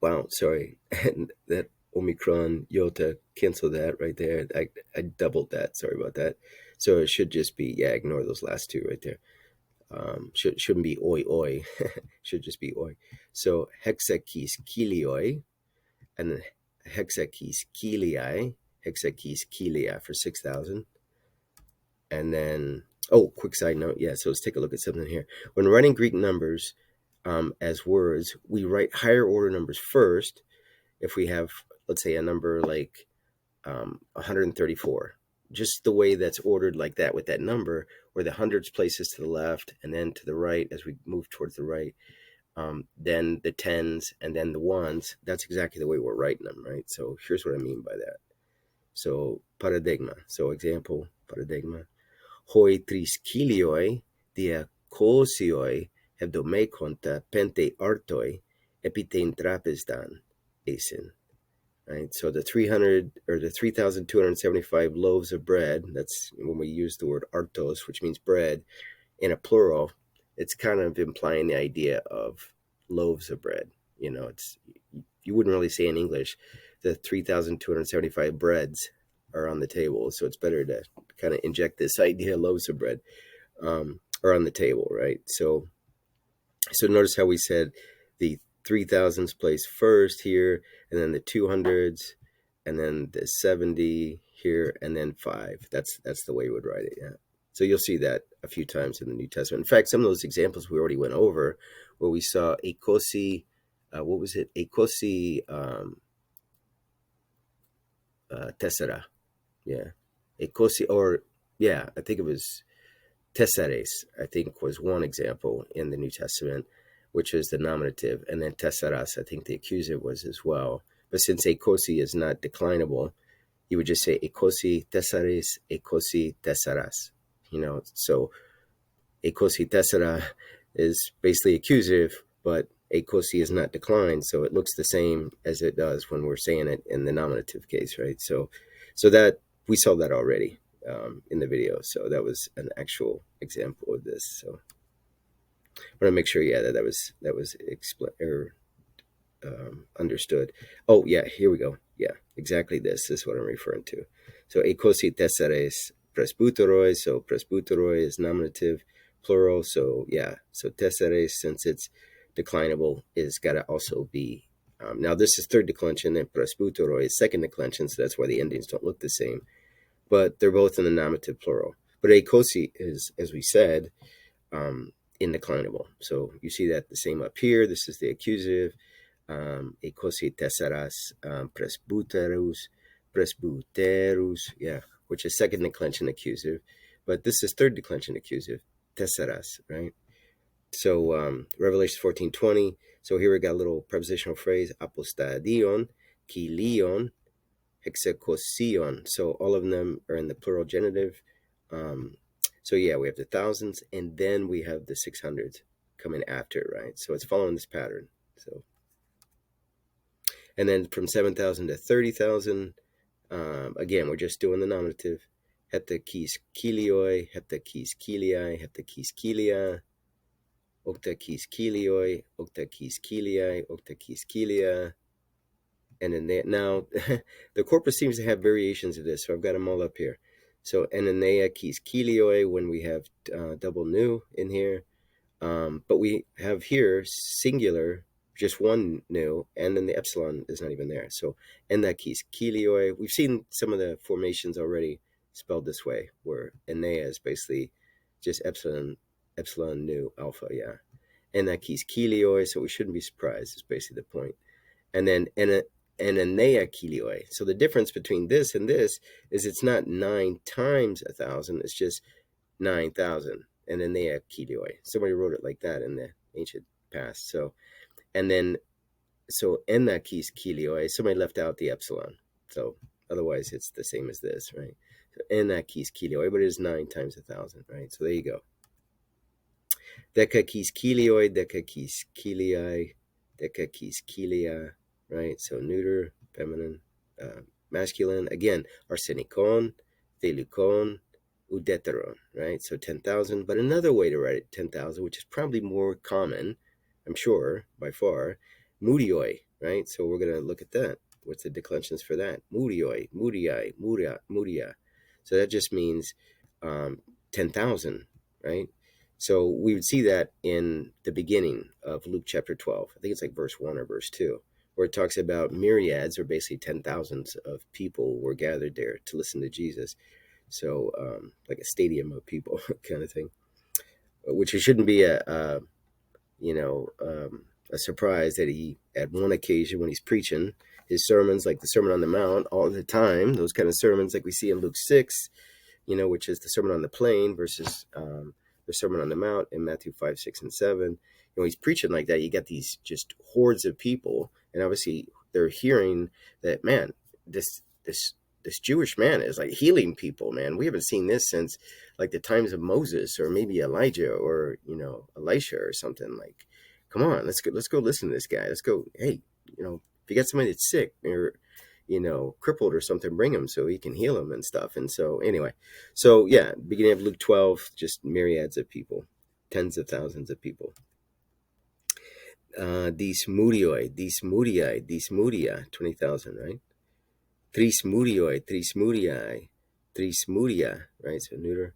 wow, sorry. And that Omicron Iota, cancel that right there. I doubled that. Sorry about that. So it should just be, yeah, ignore those last two right there. Shouldn't be oi oi. Should just be oi. So hexakis kilioi, and then hexakis kilii, hexakis kilia for 6,000. And then, oh, quick side note. Yeah, so let's take a look at something here. When writing Greek numbers as words, we write higher order numbers first. If we have, let's say, a number like 134, just the way that's ordered like that with that number, where the hundreds places to the left and then to the right as we move towards the right, then the tens and then the ones, that's exactly the way we're writing them, right? So here's what I mean by that. So paradigma. So example, paradigma. Hoi tris kilioi dia kosioi hebdome konta pente artoi epitein trapistan asin. Right, so the 300 or the 3,275 loaves of bread, that's when we use the word artos, which means bread, in a plural, it's kind of implying the idea of loaves of bread. You know, it's, you wouldn't really say in English, the 3,275 breads are on the table. So it's better to kind of inject this idea of loaves of bread are on the table, right? So notice how we said the 3,000s placed first here, and then the 200s, and then the 70 here, and then 5. That's the way we would write it, yeah. So you'll see that a few times in the New Testament. In fact, some of those examples we already went over, where we saw ekosi, what was it? Ekosi tessera, yeah. Ekosi, or yeah, I think it was tesseres, I think was one example in the New Testament, which is the nominative, and then tesseras, I think the accusative was as well. But since ekosi is not declinable, you would just say ekosi tesseres, ekosi tesseras. You know, so ekosi tessera is basically accusative, but ekosi is not declined, so it looks the same as it does when we're saying it in the nominative case, right? So that we saw that already in the video. So that was an actual example of this. So I want to make sure, yeah, that was understood. Oh, yeah, here we go. Yeah, exactly this is what I'm referring to. So ekosi tesseres presbyteroi. So presbyteroi is nominative, plural. So yeah, so tesseres, since it's declinable, is got to also be. Now this is third declension, and presbyteroi is second declension, so that's why the endings don't look the same. But they're both in the nominative plural. But ekosi is, as we said, indeclinable. So you see that the same up here. This is the accusative. Ekosi tesseras presbyterus, yeah, which is second declension accusative. But this is third declension accusative, tesseras, right? So Revelation 14:20. So here we got a little prepositional phrase, apostadion, kilion, hexakosion. So all of them are in the plural genitive. So yeah, we have the thousands, and then we have the 600s coming after, right? So it's following this pattern. So, and then from 7,000 to 30,000, again, we're just doing the nominative. Heptakis kilioi, heptakis kiliai, heptakis kilia, octakis kilioi, octakis kiliai, octakis kilia. And then now the corpus seems to have variations of this, so I've got them all up here. So enenea kis kilioi when we have double nu in here, but we have here singular, just one nu, and then the epsilon is not even there. So ena kis kilioi. We've seen some of the formations already spelled this way, where enea is basically just epsilon nu alpha, yeah. Ena kis kilioi, so we shouldn't be surprised. Is basically the point. And then enenea kilioi. So the difference between this and this is it's not 9 times 1,000, it's just 9,000. Enenea kilioi. Somebody wrote it like that in the ancient past. So, and then, so enakis kilioi, somebody left out the epsilon. So otherwise it's the same as this, right? So enakis kilioi, but it is 9 times 1,000, right? So there you go. Dekakis kilioi, dekakis kiliai, dekakis kilia, right? So neuter, feminine, masculine. Again, arsenikon, thelukon, udeteron, right? So 10,000. But another way to write it, 10,000, which is probably more common, I'm sure, by far, mudioi, right? So we're going to look at that. What's the declensions for that? Mudioi, mudiai, mudia. So that just means 10,000, right? So we would see that in the beginning of Luke chapter 12. I think it's like verse 1 or verse 2, where it talks about myriads, or basically 10,000s of people were gathered there to listen to Jesus. So like a stadium of people kind of thing, which it shouldn't be a surprise that he, at one occasion when he's preaching his sermons, like the Sermon on the Mount, all the time, those kind of sermons like we see in Luke 6, which is the Sermon on the Plain versus the Sermon on the Mount in Matthew 5, 6, and 7. He's preaching like that. You get these just hordes of people, and obviously they're hearing that, man, this Jewish man is like healing people, man. We haven't seen this since like the times of Moses, or maybe Elijah, or Elisha or something. Like, come on, let's go listen to this guy. Let's go. Hey, if you got somebody that's sick or crippled or something, bring him so he can heal him and stuff. And so anyway, so yeah, beginning of Luke 12, just myriads of people, tens of thousands of people. Dis mudioi, 20,000, right? Tris mudioi, tris mudia, right? So neuter.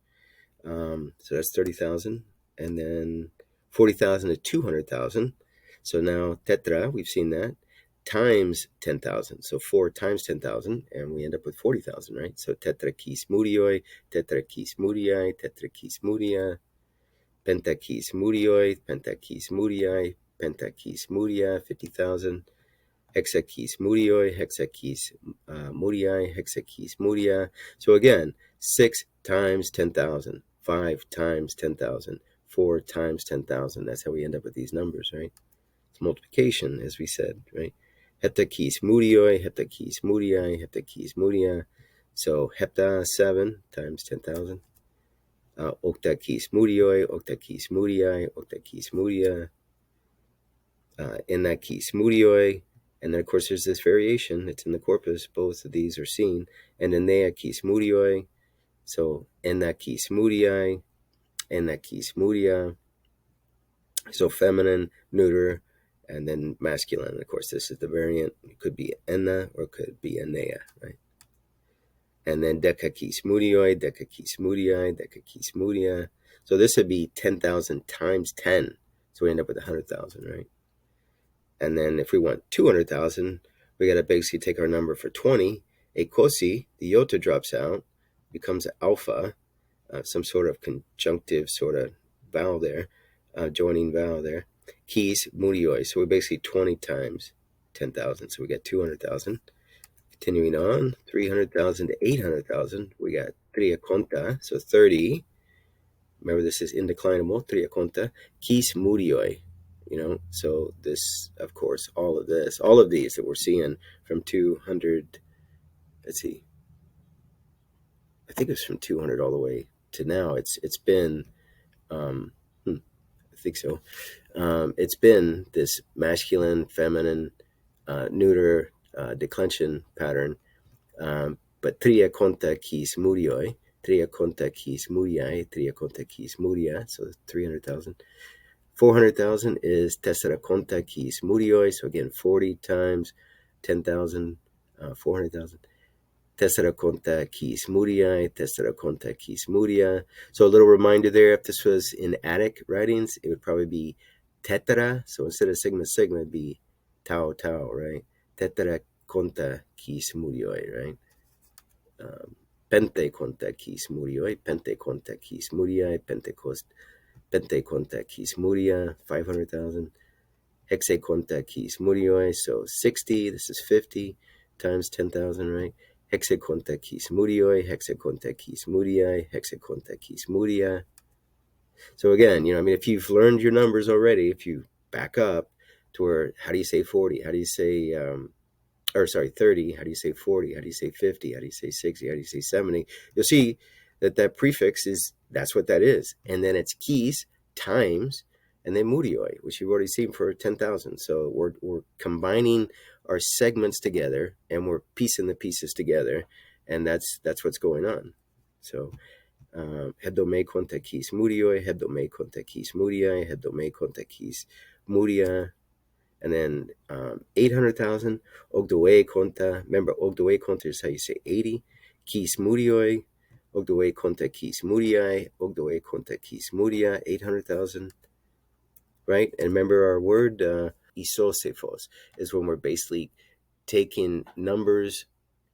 So that's 30,000. And then 40,000 to 200,000. So now tetra, we've seen that, times 10,000. So 4 times 10,000, and we end up with 40,000, right? So tetrakis mudioi, tetrakis mudiai, tetrakis mudia, pentakis mudioi, pentakis mudiai, pentakis mudia, 50,000. Hexakis mudioi, hexakis mudiai, hexakis mudia. So again, 6 times 10,000, 5 times 10,000, 4 times 10,000. That's how we end up with these numbers, right? It's multiplication, as we said, right? Heptakis mudioi, heptakis mudiai, heptakis mudia. So hepta, 7 times 10,000. Octakis mudioi, octakis mudiai, octakis mudia. Enakis mudioi. And then, of course, there's this variation. It's in the corpus. Both of these are seen. And enakis mudioi. So enakis mudiai, enakis mudia. So feminine, neuter, and then masculine. Of course, this is the variant. It could be enna or it could be enea, right? And then dekakis mudioi, dekakis mudiai, dekakis mudia. So this would be 10,000 times 10. So we end up with 100,000, right? And then if we want 200,000, we got to basically take our number for 20. A kosi, the iota drops out, becomes alpha, some sort of conjunctive sort of vowel there, joining vowel there. Kis mudioi. So we're basically 20 times 10,000. So we got 200,000. Continuing on, 300,000 to 800,000. We got tria conta, so 30. Remember, this is indeclinable, tria conta, kis murioi. So this, of course, all of these that we're seeing from 200, let's see, I think it's from 200 all the way to now. It's been, I think so. It's been this masculine, feminine, neuter, declension pattern. But tria conta quis murioi, tria conta quis muriae, tria conta quis muria, so 300,000. 400,000 is tessera conta quis murioi, so again, 40 times 10,000, 400,000. Tessera conta quis muriae, tessera conta quis muria. So a little reminder there, if this was in Attic writings, it would probably be tetera. So instead of sigma sigma, it'd be tau tau, right? Tetera conta quis murioi, right? Pente conta quis murioi, pente conta quis muriae, pente conta quis muria, 500,000. Hexe conta quis murioi, so 60, this is 50 times 10,000, right? Hexe conta quis murioi, hexe conta quis muriae, hexe conta quis muria. So again, if you've learned your numbers already, if you back up to where, how do you say 40? How do you say, 30? How do you say 40? How do you say 50? How do you say 60? How do you say 70? You'll see that prefix that's what that is. And then it's quis times, and then murioi, which you've already seen for 10,000. So we're combining our segments together, and we're piecing the pieces together, and that's what's going on. So hebdome conta quis murioi, hebdome conta quis muriae, hebdome conta quis muria, and then 800,000 ogdoe conta. Remember, ogdoe conta is how you say 80. Quis murioi, ogdoe conta quis muriae, ogdoe conta quis muria, 800,000. Right? And remember our word, isosephos, is when we're basically taking numbers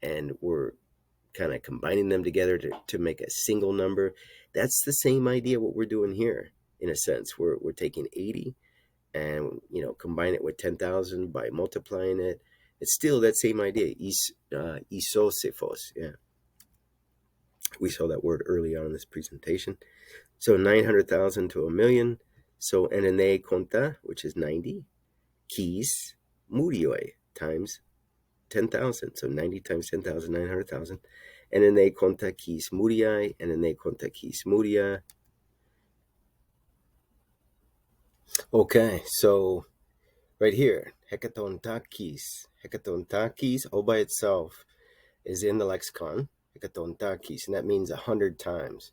and we're kind of combining them together to make a single number. That's the same idea what we're doing here, in a sense. We're taking 80 and combine it with 10,000 by multiplying it. It's still that same idea, isosephos. Yeah, we saw that word early on in this presentation. So 900,000 to a million. So enene conta, which is 90, quis murioi times 10,000. So 90 times 10,000, 900,000. Enene conta quis muriae, enene conta quis muria. Okay, so right here, hekatontakis. Hekatontakis all by itself is in the lexicon, hekatontakis, and that means 100 times.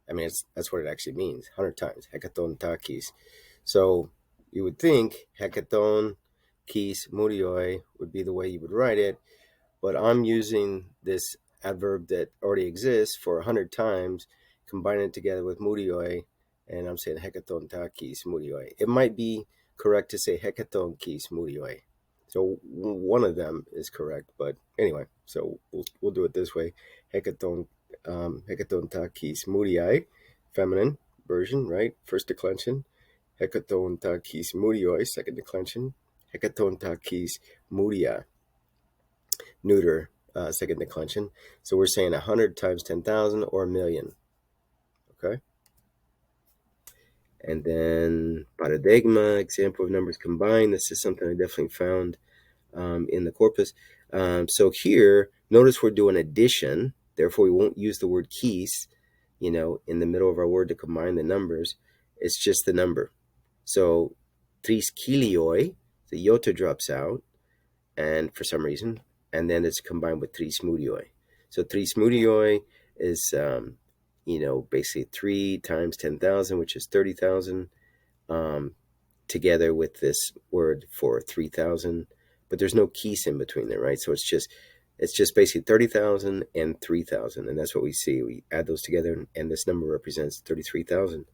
I mean, that's what it actually means, 100 times, hekatontakis. So you would think hekaton kis murioi would be the way you would write it, but I'm using this adverb that already exists for 100 times, combining it together with murioi, and I'm saying hekatontakis murioi. It might be correct to say hekatonkis murioi. So one of them is correct, but anyway, so we'll do it this way. Hekatontakis muriai, feminine version, right? First declension. Hekatontakis murioi, second declension. Hekatontakis muria, neuter, second declension. So we're saying 100 times 10,000 or a million. Okay. And then paradigma, example of numbers combined. This is something I definitely found in the corpus. So here, notice we're doing addition. Therefore, we won't use the word keys, in the middle of our word to combine the numbers. It's just the number. So tris kilioi, the iota drops out, and for some reason, and then it's combined with tris murioi. So tris murioi is, basically 3 times 10,000, which is 30,000, together with this word for 3,000. But there's no keys in between there, right? So it's just basically 30,000 and 3,000, and that's what we see. We add those together, and this number represents 33,000.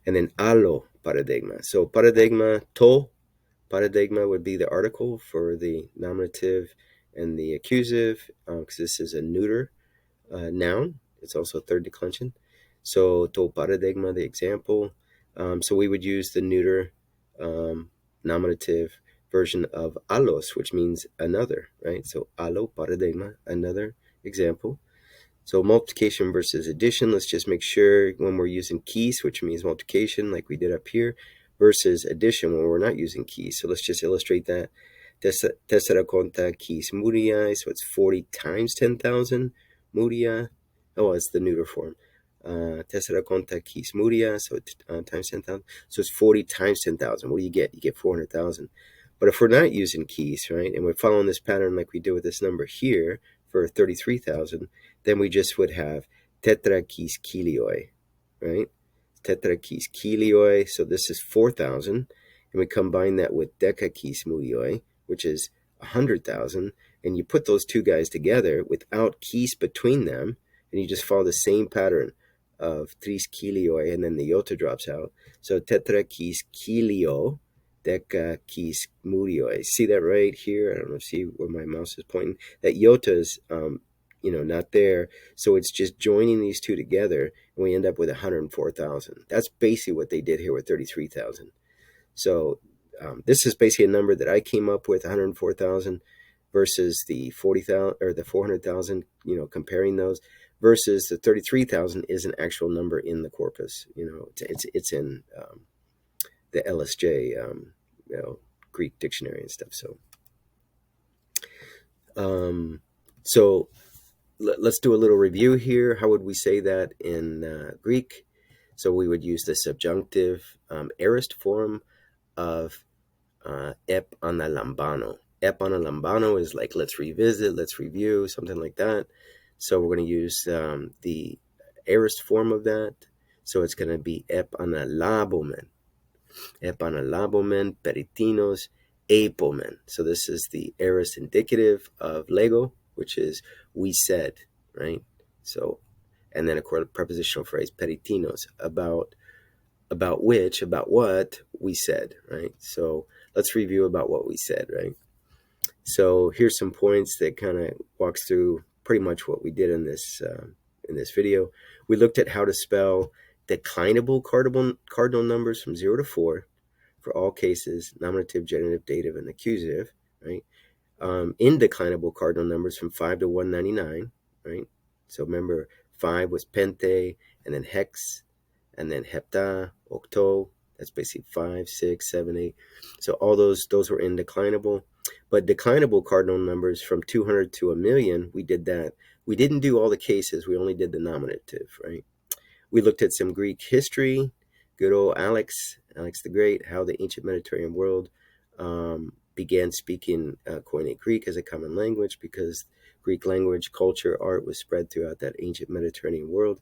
And then allo paradigma. So paradigma, to paradigma would be the article for the nominative and the accusative, because this is a neuter noun. It's also third declension. So to paradigma, the example. So we would use the neuter nominative version of allos, which means another, right? So allo paradigma, another example. So multiplication versus addition, let's just make sure when we're using keys, which means multiplication like we did up here, versus addition when we're not using keys. So let's just illustrate that. Tessera conta keys muria, so it's 40 times 10,000 muria. Oh, it's the neuter form. Tessera conta keys muria, so times 10,000. So it's 40 times 10,000. What do you get? You get 400,000. But if we're not using keys, right, and we're following this pattern like we did with this number here for 33,000, then we just would have tetra keys kilioi, right? Tetra keys kilioi, so this is 4,000, and we combine that with deca keys mulioi, which is 100,000, and you put those two guys together without keys between them, and you just follow the same pattern of tris kilioi, and then the iota drops out. So tetra keys kilio, deca keys mulioi. See that right here? I don't know, see where my mouse is pointing. That iota is not there. So it's just joining these two together, and we end up with 104,000. That's basically what they did here with 33,000. So this is basically a number that I came up with, 104,000 versus the 40,000 or the 400,000. Comparing those versus the 33,000 is an actual number in the corpus. It's in the LSJ, Greek dictionary and stuff. So let's do a little review here. How would we say that in Greek? So we would use the subjunctive aorist form of ep analambano. Ep analambano is like let's revisit, let's review, something like that. So we're going to use the aorist form of that. So it's going to be ep analabomen. Ep analabomen, peritinos, apomen. So this is the aorist indicative of lego, which is we said, right? So, and then of course, prepositional phrase peritinos, about what we said, right? So let's review about what we said, right? So here's some points that kind of walks through pretty much what we did in this video. We looked at how to spell declinable cardinal numbers from 0 to 4 for all cases, nominative, genitive, dative, and accusative, right? Indeclinable cardinal numbers from 5 to 199, right? So remember, 5 was pente, and then hex, and then hepta, octo. That's basically 5, 6, 7, 8. So all those were indeclinable. But declinable cardinal numbers from 200 to 1,000,000, we did that. We didn't do all the cases. We only did the nominative, right? We looked at some Greek history. Good old Alex the Great, how the ancient Mediterranean world began speaking Koine Greek as a common language, because Greek language, culture, art was spread throughout that ancient Mediterranean world.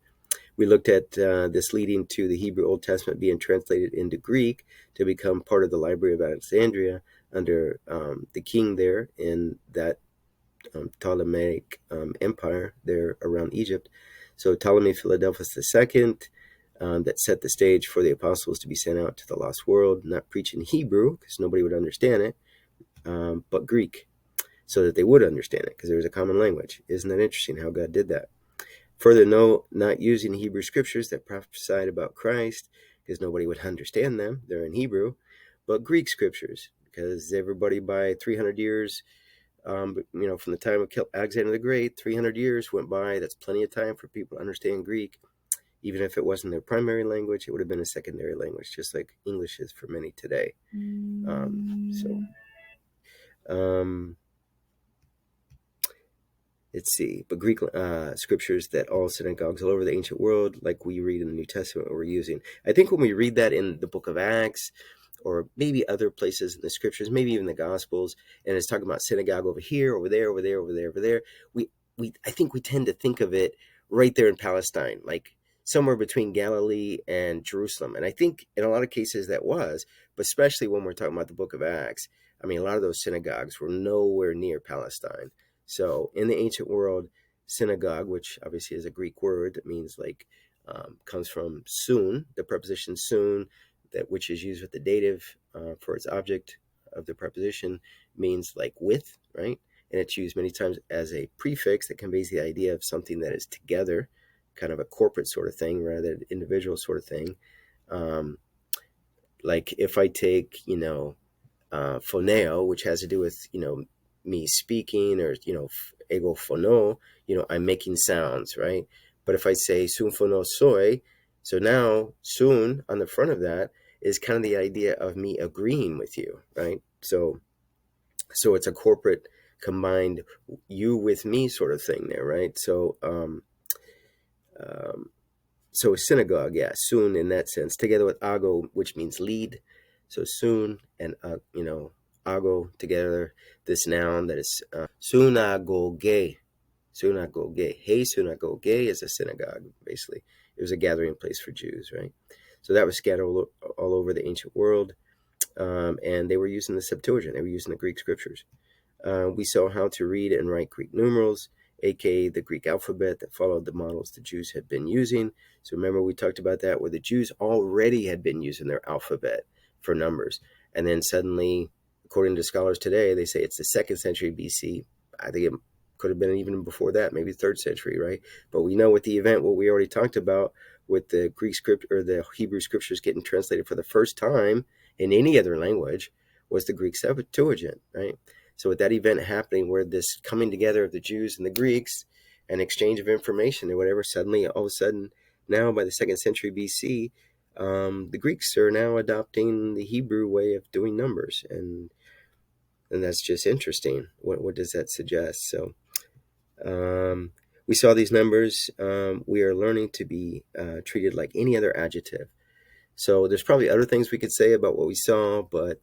We looked at this leading to the Hebrew Old Testament being translated into Greek to become part of the Library of Alexandria under the king there in that Ptolemaic empire there around Egypt. So Ptolemy Philadelphus II, that set the stage for the apostles to be sent out to the lost world, not preaching Hebrew because nobody would understand it, but Greek, so that they would understand it because there was a common language. Isn't that interesting how God did that? Further, not using Hebrew scriptures that prophesied about Christ because nobody would understand them. They're in Hebrew, but Greek scriptures, because everybody by 300 years, from the time of Alexander the Great, 300 years went by. That's plenty of time for people to understand Greek. Even if it wasn't their primary language, it would have been a secondary language, just like English is for many today. Let's see. But Greek scriptures that all synagogues all over the ancient world, like we read in the New Testament, we're using. I think when we read that in the book of Acts, or maybe other places in the scriptures, maybe even the Gospels, and it's talking about synagogue over here, over there, over there, over there, over there, I think we tend to think of it right there in Palestine, like somewhere between Galilee and Jerusalem. And I think in a lot of cases that was, but especially when we're talking about the book of Acts, I mean, a lot of those synagogues were nowhere near Palestine. So in the ancient world, synagogue, which obviously is a Greek word that means comes from soon, the preposition soon, which is used with the dative for its object of the preposition, means like with, right? And it's used many times as a prefix that conveys the idea of something that is together, kind of a corporate sort of thing rather than individual sort of thing. Like if I take, phoneo, which has to do with, me speaking, or, ego phono, I'm making sounds, right? But if I say sun phono soy, so now sun on the front of that is kind of the idea of me agreeing with you, right? So it's a corporate combined you with me sort of thing there, right? So so synagogue, yeah, soon in that sense, together with ago, which means lead. So soon and ago together, this noun that is synagoge, synagoge. Hey, synagoge is a synagogue, basically. It was a gathering place for Jews, right? So that was scattered all over the ancient world, and they were using the Septuagint. They were using the Greek scriptures. We saw how to read and write Greek numerals, aka the Greek alphabet that followed the models the Jews had been using. So remember we talked about that, where the Jews already had been using their alphabet for numbers. And then suddenly, according to scholars today, they say it's the 2nd century BC. I think it could have been even before that, maybe 3rd century, right? But we know with the event, what we already talked about with the Greek script or the Hebrew scriptures getting translated for the first time in any other language was the Greek Septuagint, right? So with that event happening, where this coming together of the Jews and the Greeks and exchange of information or whatever, suddenly, all of a sudden, now by the 2nd century BC, the Greeks are now adopting the Hebrew way of doing numbers, and that's just interesting. What does that suggest? So we saw these numbers. We are learning to be treated like any other adjective. So there's probably other things we could say about what we saw, but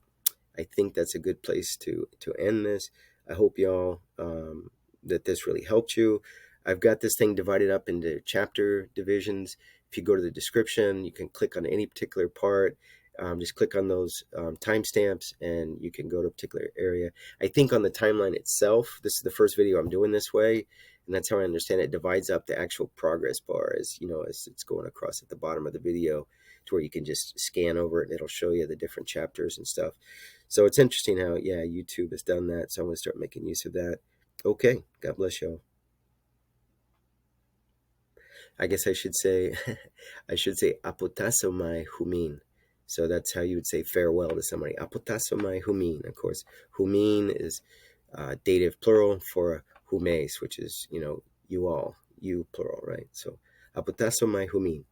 I think that's a good place to end this. I hope y'all that this really helped you. I've got this thing divided up into chapter divisions. If you go to the description, you can click on any particular part. Just click on those timestamps and you can go to a particular area. I think on the timeline itself, this is the first video I'm doing this way, and that's how I understand it. It divides up the actual progress bar as it's going across at the bottom of the video, to where you can just scan over it and it'll show you the different chapters and stuff. So it's interesting how, YouTube has done that. So I'm going to start making use of that. Okay. God bless y'all. I guess I should say, apotasomai humin. So that's how you would say farewell to somebody. Apotasomai humin. Of course, humin is dative plural for humes, which is, you all, you plural, right? So apotasomai humin.